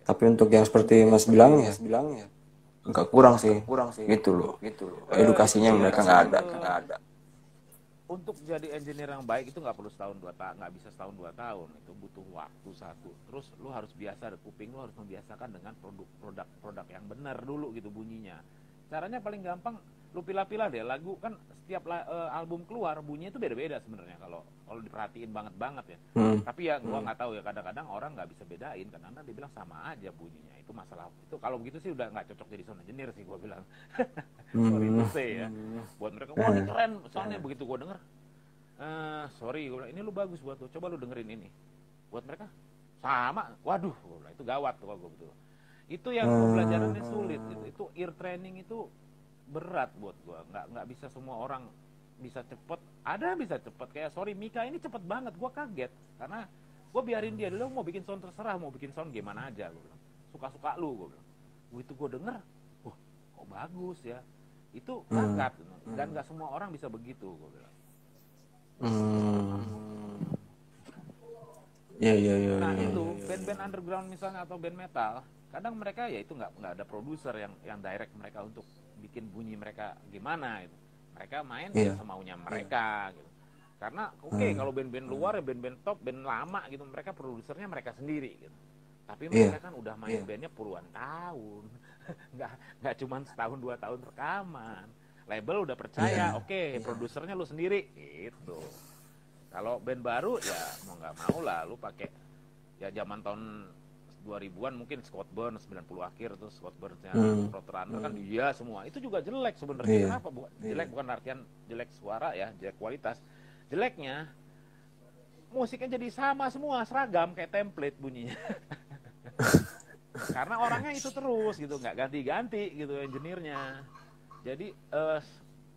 Tapi untuk yang seperti Mas bilang ya nggak kurang sih gitu loh. Edukasinya mereka nggak ada. Untuk jadi engineer yang baik itu nggak perlu setahun 2 tahun, nggak bisa setahun 2 tahun, itu butuh waktu satu. Terus lu harus biasa, kuping lu harus membiasakan dengan produk yang benar dulu gitu bunyinya. Caranya paling gampang, lu pilah-pilah deh lagu, kan setiap album keluar bunyinya itu beda-beda sebenarnya kalau diperhatiin banget ya. Tapi ya gua nggak tahu ya, kadang-kadang orang nggak bisa bedain, kadang-kadang dia bilang sama aja bunyinya. Itu masalah itu, kalau begitu sih udah nggak cocok jadi sound engineer sih gua bilang. Sorry to say ya, buat mereka wah ini keren soundnya, begitu gua denger sorry gua bilang, ini lu bagus buat lu, coba lu dengerin ini. Buat mereka sama, waduh gua bilang, itu gawat tuh kalau gua betul. Itu yang pembelajarannya sulit gitu. Itu ear training itu berat buat gua. Nggak bisa semua orang bisa cepet. Ada bisa cepet, kayak sorry Mika ini cepet banget, gua kaget karena gua biarin dia dulu, mau bikin sound terserah, mau bikin sound gimana aja, gua bilang suka-suka lu, gua bilang. Begitu gua denger, wah kok bagus ya, itu bakat dan nggak semua orang bisa begitu, gua bilang. Iya. Nah itu band-band underground misalnya atau band metal, kadang mereka ya itu nggak ada produser yang direct mereka untuk bikin bunyi mereka gimana gitu. Mereka main semaunya mereka gitu. Karena kalau band-band luar ya, band-band top, band lama gitu, mereka produsernya mereka sendiri gitu. Tapi mereka kan udah main bandnya puluhan tahun, nggak cuma setahun 2 tahun rekaman. Label udah percaya, produsernya lu sendiri gitu. Kalau band baru ya mau nggak mau lah lu pakai ya zaman tahun 2000-an mungkin Scott Burns 90 akhir tuh, Scott Burns-nya Roadrunner kan dia semua. Itu juga jelek sebenarnya. Kenapa jelek? Bukan artian jelek suara ya, jelek kualitas. Jeleknya musiknya jadi sama semua, seragam kayak template bunyinya. Karena orangnya itu terus gitu, nggak ganti-ganti gitu engineer-nya. Jadi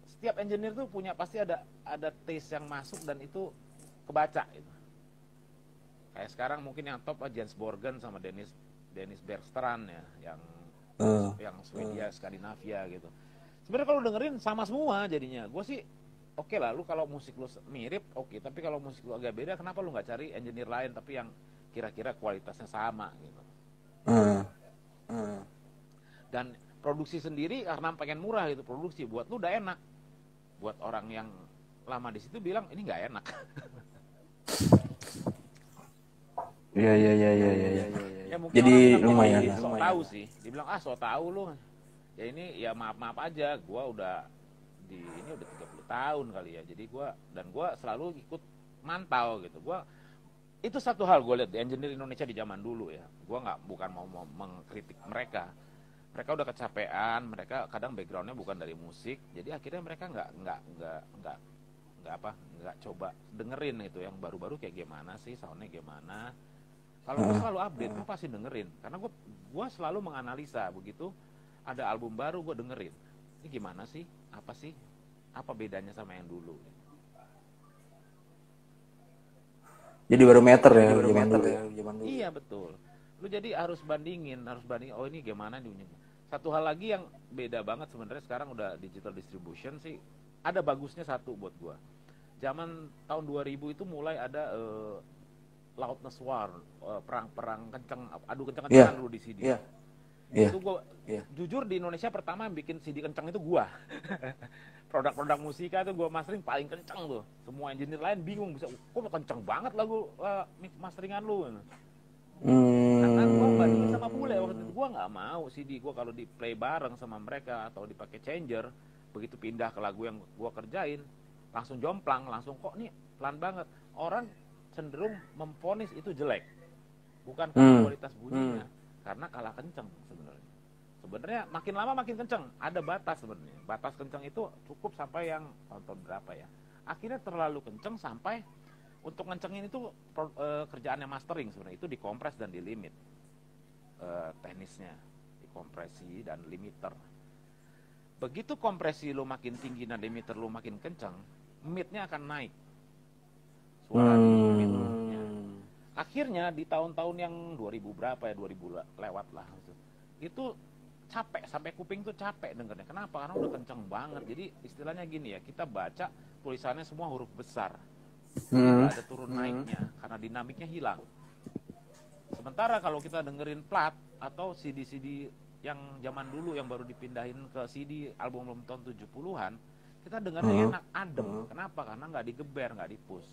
setiap engineer tuh punya pasti ada taste yang masuk dan itu kebaca gitu. Kayak sekarang mungkin yang top Jens Borgen sama Dennis Bergstrand ya, yang Swedia, Skandinavia gitu. Sebenarnya kalau dengerin sama semua jadinya. Gue sih oke lah, lu kalau musik lu mirip oke, tapi kalau musik lu agak beda, kenapa lu nggak cari engineer lain tapi yang kira-kira kualitasnya sama gitu. Dan produksi sendiri karena pengen murah gitu, produksi buat lu udah enak. Buat orang yang lama di situ bilang ini nggak enak. Iya. Ya, Jadi lumayan. Sok tahu sih. Dibilang sok tahu lu. Ya ini ya maaf aja, gua udah ini udah 30 tahun kali ya. Jadi gua selalu ikut mantau gitu. Itu satu hal gue lihat di engineer Indonesia di zaman dulu ya. Bukan mau mengkritik mereka. Mereka udah kecapean, mereka kadang backgroundnya bukan dari musik. Jadi akhirnya mereka nggak coba dengerin itu yang baru-baru kayak gimana sih, soundnya gimana. Kalau gue selalu update, gue pasti dengerin. Karena gue selalu menganalisa, begitu ada album baru gue dengerin. Ini gimana sih? Apa bedanya sama yang dulu? Jadi barometer ya, zaman dulu. Iya betul. Lu jadi harus bandingin. Oh ini gimana nih. Satu hal lagi yang beda banget sebenarnya sekarang udah digital distribution sih. Ada bagusnya satu buat gue. Zaman tahun 2000 itu mulai ada loudness war, perang kenceng, adu kenceng-kencengan dulu di CD. Itu gua jujur di Indonesia pertama yang bikin CD kenceng itu gua. Produk-produk musika tuh gua mastering paling kenceng tuh. Semua engineer lain bingung bisa kok kenceng banget lagu mix masteringan lu. Karena gua bandingin sama bule waktu itu, gua nggak mau CD gua kalau di play bareng sama mereka atau dipakai changer, begitu pindah ke lagu yang gua kerjain langsung jomplang, langsung kok nih pelan banget. Orang cenderung memvonis itu jelek, bukan karena kualitas bunyinya, karena kalah kenceng sebenarnya. Sebenarnya makin lama makin kenceng, ada batas sebenarnya. Batas kenceng itu cukup sampai yang tahun berapa ya? Akhirnya terlalu kenceng sampai untuk ngencengin itu kerjaannya mastering sebenarnya itu dikompres dan dilimit teknisnya, dikompresi dan limiter. Begitu kompresi lu makin tinggi dan limiter lu makin kenceng, midnya akan naik. Suara midnya. Akhirnya di tahun-tahun yang 2000 berapa ya, 2000 lewat lah. Itu capek, sampai kuping tuh capek dengernya. Kenapa? Karena udah kenceng banget. Jadi istilahnya gini ya, kita baca tulisannya semua huruf besar. Tidak ada turun naiknya, karena dinamiknya hilang. Sementara kalau kita dengerin plat atau CD-CD yang zaman dulu yang baru dipindahin ke CD album tahun 70-an, kita dengarnya enak, adem. Kenapa? Karena nggak digeber, nggak dipus.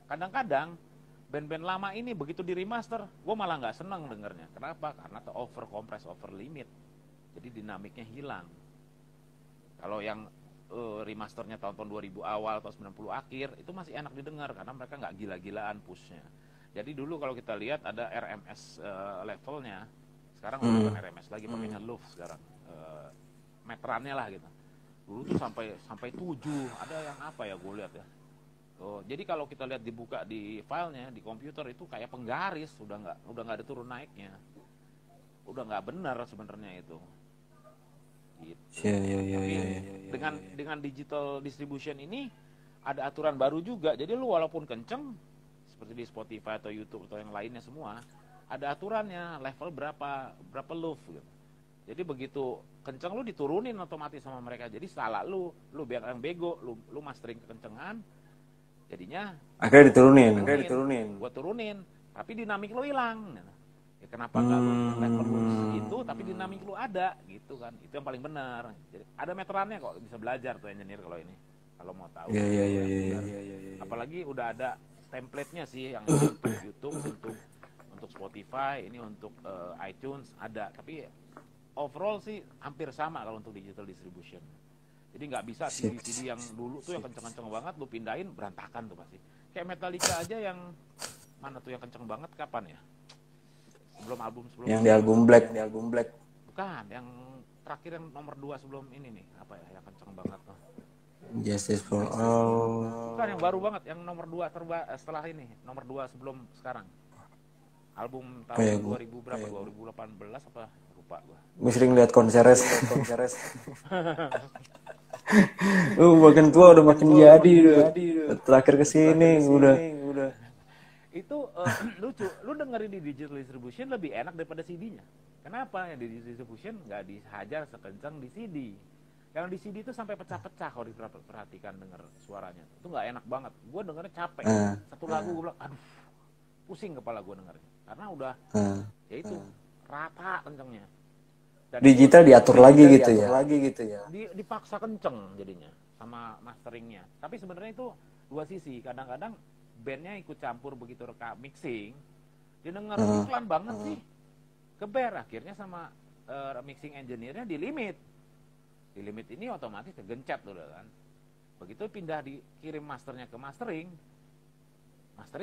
Kadang-kadang band-band lama ini begitu di remaster, gue malah nggak seneng dengernya. Kenapa? Karena over compress, over limit. Jadi dinamiknya hilang. Kalau yang remasternya tahun-tahun 2000 awal atau 90 akhir, itu masih enak didengar karena mereka nggak gila-gilaan pushnya. Jadi dulu kalau kita lihat ada RMS levelnya, sekarang udah bukan RMS lagi, pakainya Louvre sekarang, meterannya lah gitu. Dulu tuh sampai 7, ada yang apa ya gue lihat ya. Jadi kalau kita lihat dibuka di filenya di komputer itu kayak penggaris, udah nggak ada turun naiknya, udah nggak benar sebenarnya itu. Gitu. Dengan digital distribution ini ada aturan baru juga. Jadi lu walaupun kenceng seperti di Spotify atau YouTube atau yang lainnya semua, ada aturannya level berapa loop gitu. Jadi begitu kenceng lu diturunin otomatis sama mereka. Jadi salah lu biar yang bego, lu mastering kekencengan. Jadinya akhirnya diturunin. Gua turunin, tapi dinamik lu hilang. Ya kenapa enggak lu level lu segitu tapi dinamik lu ada gitu kan. Itu yang paling benar. Jadi ada meterannya kok, bisa belajar tuh engineer kalau ini. Kalau mau tahu. Iya. Apalagi udah ada template-nya sih yang untuk YouTube, untuk Spotify, ini untuk iTunes ada. Tapi overall sih hampir sama kalau untuk digital distribution. Jadi nggak bisa CD-CD yang dulu tuh yang kenceng-kenceng banget lu pindahin berantakan tuh pasti. Kayak Metallica aja yang mana tuh yang kenceng banget kapan ya? Sebelum yang di album Black. Bukan, yang terakhir yang nomor 2 sebelum ini nih, apa ya yang kenceng banget tuh. Justice for All. Bukan yang baru banget, yang nomor 2 setelah ini, nomor 2 sebelum sekarang. Album Oh ya, tahun 2000 berapa? 2018 apa? Lupa gua. gue sering lihat konseres. Makin tua udah makin jadi udah. Terakhir kesini udah. Itu lucu, lu dengerin di digital distribution lebih enak daripada CD-nya. Kenapa? Yang di digital distribution nggak dihajar sekencang di CD. Yang di CD itu sampai pecah-pecah kalau diperhatikan denger suaranya. Itu nggak enak banget. Gue dengernya capek. Satu lagu gue bilang, aduh, pusing kepala gue dengernya. Karena udah, ya itu rata kencengnya. Dan digital diatur lagi gitu ya. Dipaksa kenceng jadinya sama masteringnya. Tapi sebenarnya itu dua sisi. Kadang-kadang bandnya ikut campur begitu rekam mixing, dia denger iklan banget sih, keber akhirnya sama mixing engineer-nya di limit ini otomatis kegencet udah kan. Begitu pindah dikirim masternya ke mastering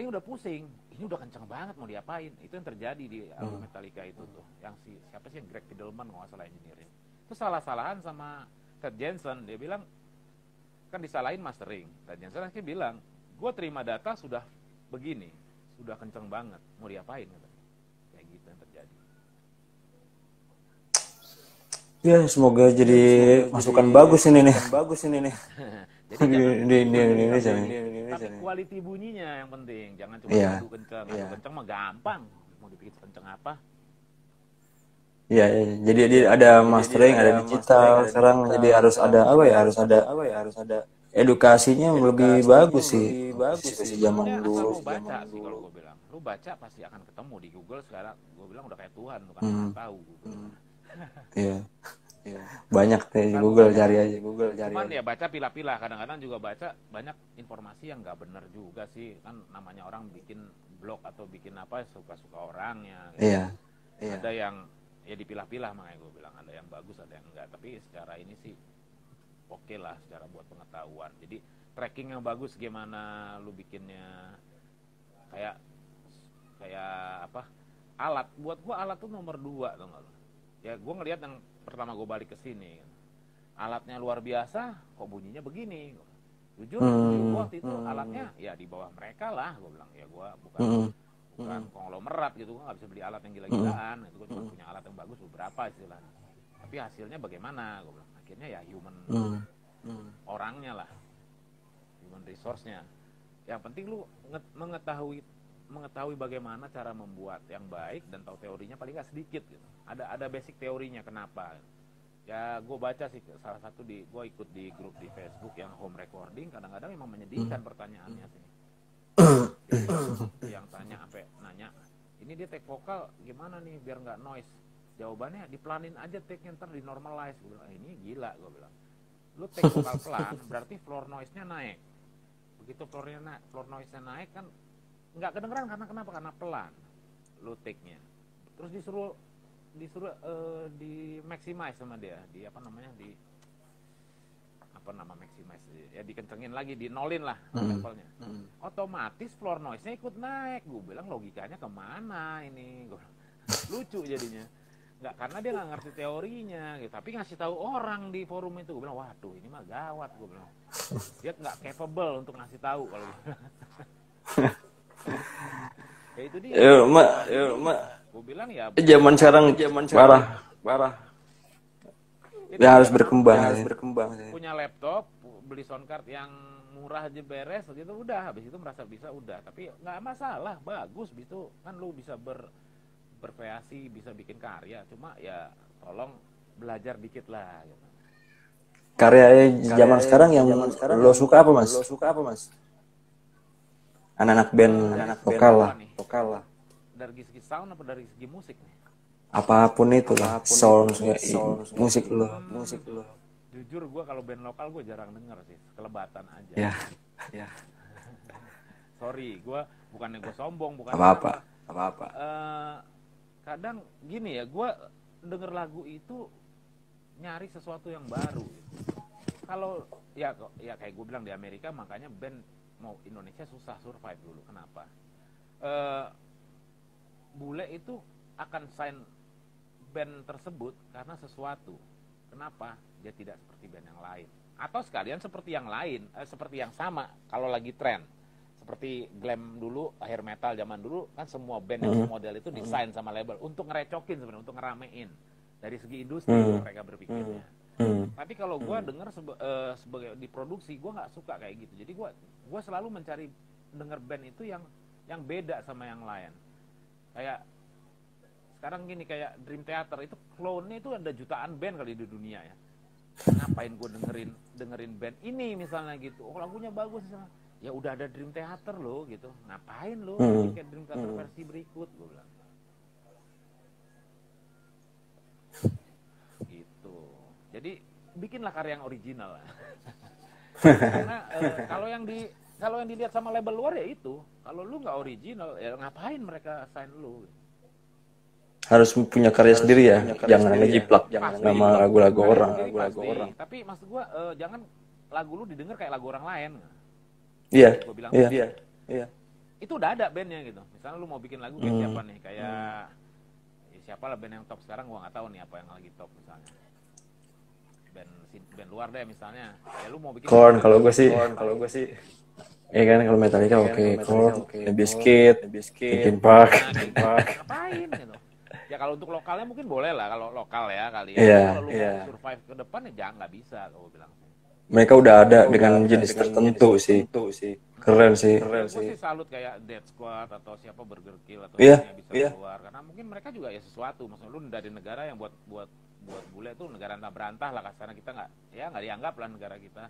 udah pusing, ini udah kenceng banget mau diapain. Itu yang terjadi di album Metallica itu tuh, yang siapa sih yang Greg Fidelman kalau nggak salah engineer-nya. Itu salah-salahan sama Ted Jensen, dia bilang kan disalahin mastering. Ted Jensen akhirnya bilang, gue terima data sudah begini, sudah kenceng banget, mau diapain katanya. Kayak gitu yang terjadi. Ya semoga jadi masukan bagus ini nih. Jadi di Indonesia nih. Tapi quality bunyinya yang penting, jangan cuma adu kenceng. Adu kenceng mah gampang, mau dibikin kenceng apa? Iya, jadi ada mastering, ada digital. Sekarang jadi harus ada harus ada edukasinya lebih bagus sih. Sisi zaman dulu. Lu baca sih kalau gue bilang. Lu baca pasti akan ketemu di Google sekarang. Gue bilang udah kayak Tuhan, lu kan tahu Google. Iya. Banyak di Google cari aja. Cuman ya baca pilah-pilah. Kadang-kadang juga baca banyak informasi yang nggak benar juga sih. Kan namanya orang bikin blog atau bikin apa suka-suka orangnya. Gitu. Iya. Ada yang ya dipilah-pilah, makanya gue bilang ada yang bagus ada yang enggak. Tapi secara ini sih oke lah secara buat pengetahuan. Jadi tracking yang bagus gimana lu bikinnya, kayak apa, alat. Buat gua alat tuh nomor 2 tau gak lu. Ya gua ngelihat yang pertama gua balik ke sini, alatnya luar biasa kok bunyinya begini. Jujur gua waktu itu alatnya ya di bawah mereka lah. Gua bilang ya gua bukan konglomerat gitu, gua nggak bisa beli alat yang gila-gilaan. Itu gua cuma punya alat yang bagus beberapa istilahnya. Tapi hasilnya bagaimana? Gua bilang akhirnya ya human orangnya lah, human resource-nya. Yang penting lu mengetahui bagaimana cara membuat yang baik dan tahu teorinya paling nggak sedikit gitu. Ada basic teorinya kenapa. Ya gue baca sih salah satu gue ikut di grup di Facebook yang home recording, kadang-kadang memang menyedihkan pertanyaannya sih. Yang tanya sampai nanya, ini dia take vokal gimana nih biar nggak noise? Jawabannya dipelanin aja take-nya, ntar di normalize. Gue bilang ini gila, gue bilang. Lu take vokal pelan berarti floor noise-nya naik. Begitu floor noise-nya naik kan nggak kedengeran karena kenapa? Karena pelan lu take-nya. Terus disuruh di maximize sama dia, di apa namanya, maximize ya, dikencengin lagi, di nolin lah levelnya. Otomatis floor noise-nya ikut naik. Gue bilang logikanya kemana ini? Lucu jadinya. Nggak, karena dia nggak ngerti teorinya gitu. Tapi ngasih tahu orang di forum itu, gue bilang waduh ini mah gawat. Gue bilang dia nggak capable untuk ngasih tahu kalau ya itu dia. Gue bilang ya zaman sekarang parah. Ya harus berkembang. Punya laptop, beli sound card yang murah aja beres gitu udah, habis itu merasa bisa udah. Tapi nggak masalah, bagus gitu kan, lu bisa berkreasi, bisa bikin karya. Cuma ya tolong belajar dikit lah gitu. Karya zaman sekarang yang lo suka apa mas? Anak-anak band vokal lah. Dari segi sound apa dari segi musik nih? Apapun itu lah, sound musik lo. Jujur gue kalau band lokal gue jarang denger sih, kelebatan aja. Ya. Sorry, gue bukannya gue sombong, bukan apa-apa. Kadang gini ya, gue denger lagu itu nyari sesuatu yang baru. Kalau ya kayak gue bilang di Amerika, makanya band mau Indonesia susah survive dulu. Kenapa? Bule itu akan sign band tersebut karena sesuatu. Kenapa? Dia tidak seperti band yang lain. Atau sekalian seperti yang lain, seperti yang sama kalau lagi tren. Seperti glam dulu, akhir metal zaman dulu kan semua band yang model itu desain sama label untuk ngerecokin sebenarnya, untuk ngeramein dari segi industri mereka berpikirnya. Tapi kalau gue denger sebagai diproduksi, gue nggak suka kayak gitu. Jadi gue selalu mencari denger band itu yang beda sama yang lain. Kayak sekarang gini, kayak Dream Theater itu clone-nya itu ada jutaan band kali di dunia ya. Ngapain gue dengerin band ini misalnya gitu? Oh lagunya bagus misalnya. Ya udah ada Dream Theater loh gitu. Ngapain lo kayak Dream Theater versi berikut, gue bilang. Gitu. Jadi bikinlah karya yang original. Karena kalau yang dilihat sama label luar ya itu, kalau lu nggak original ya ngapain mereka sign lu? Harus punya karya sendiri ya, jangan ngejiplak nama lagu-lagu orang. Tapi maksud gua jangan lagu lu didengar kayak lagu orang lain. Iya. Gua bilang Iya. Itu udah ada bandnya gitu. Misalnya lu mau bikin lagu kayak siapa nih? Kayak ya siapa lah band yang top sekarang, gua nggak tahu nih apa yang lagi top misalnya. Band luar deh misalnya. Ya lu mau bikin Korn kalau gue sih. Iya kan, kalau Metallica Korn, Biscuit, Linkin Park. Ngapain gitu? Ya kalau untuk lokalnya mungkin boleh lah, kalau lokal ya kali ya. Iya, Kalau lu mau survive ke depan ya jangan, nggak bisa kalau bilang. Mereka udah ada dengan jenis tertentu sih. Keren sih. Gue sih salut kayak Dead Squad atau siapa, Burger Kill atau Iya, yang bisa keluar, karena mungkin mereka juga ya sesuatu. Maksudnya lu dari negara yang buat bule tuh negara entah berantah lah kasarnya, kita nggak dianggap lah negara kita.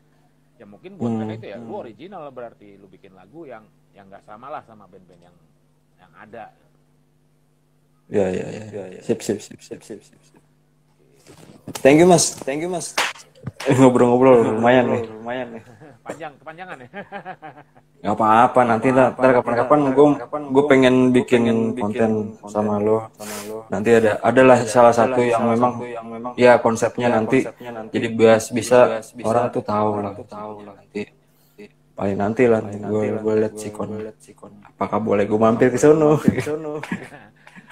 Ya mungkin buat mereka itu ya lu original, berarti lu bikin lagu yang nggak sama lah sama band-band yang ada. Ya. Sip. Thank you mas. Ngobrol-ngobrol lumayan nih. Kepanjangan ya. Gak apa-apa, nanti ntar kapan-kapan gue pengen bikin konten sama lo. Nanti adalah salah satu yang memang ya konsepnya nanti jadi bisa orang tuh tahu lah. Nanti paling nanti lah gue lihat Sikon. Apakah boleh gue mampir ke sono?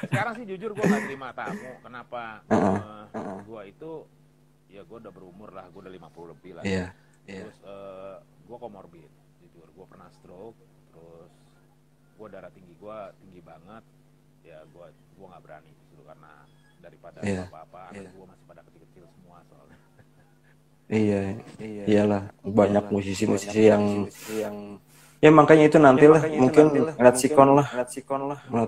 Sekarang sih jujur gue nggak terima tamu. Kenapa? Gue itu ya gue udah berumur lah, gue udah 50 lebih lah. Iya. Terus gue komorbid, jujur gue pernah stroke, terus gue darah tinggi gue tinggi banget, ya gue nggak berani justru karena daripada apa-apa, anak gue masih pada kecil-kecil semua soalnya. Iyalah, banyak musisi-musisi yang ya makanya itu nantilah mungkin ngeliat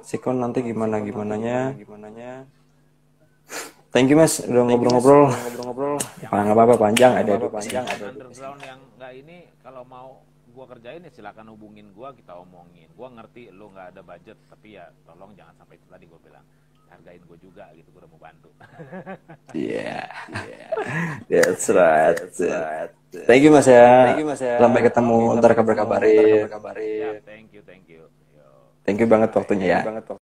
Sikon nanti gimananya. Thank you mas, udah ngobrol-ngobrol. Nggak apa-apa panjang ada Underground yang nggak ini, kalau mau gua kerjain ya silakan hubungin gua, kita omongin. Gua ngerti lu nggak ada budget, tapi ya tolong jangan sampai itu tadi gua bilang. Hargain gua juga gitu, gua udah mau bantu. Yeah. That's right. Thank you mas ya. Sampai ketemu, ntar kabar-kabarin. Ya, thank you. Thank you banget waktunya ya.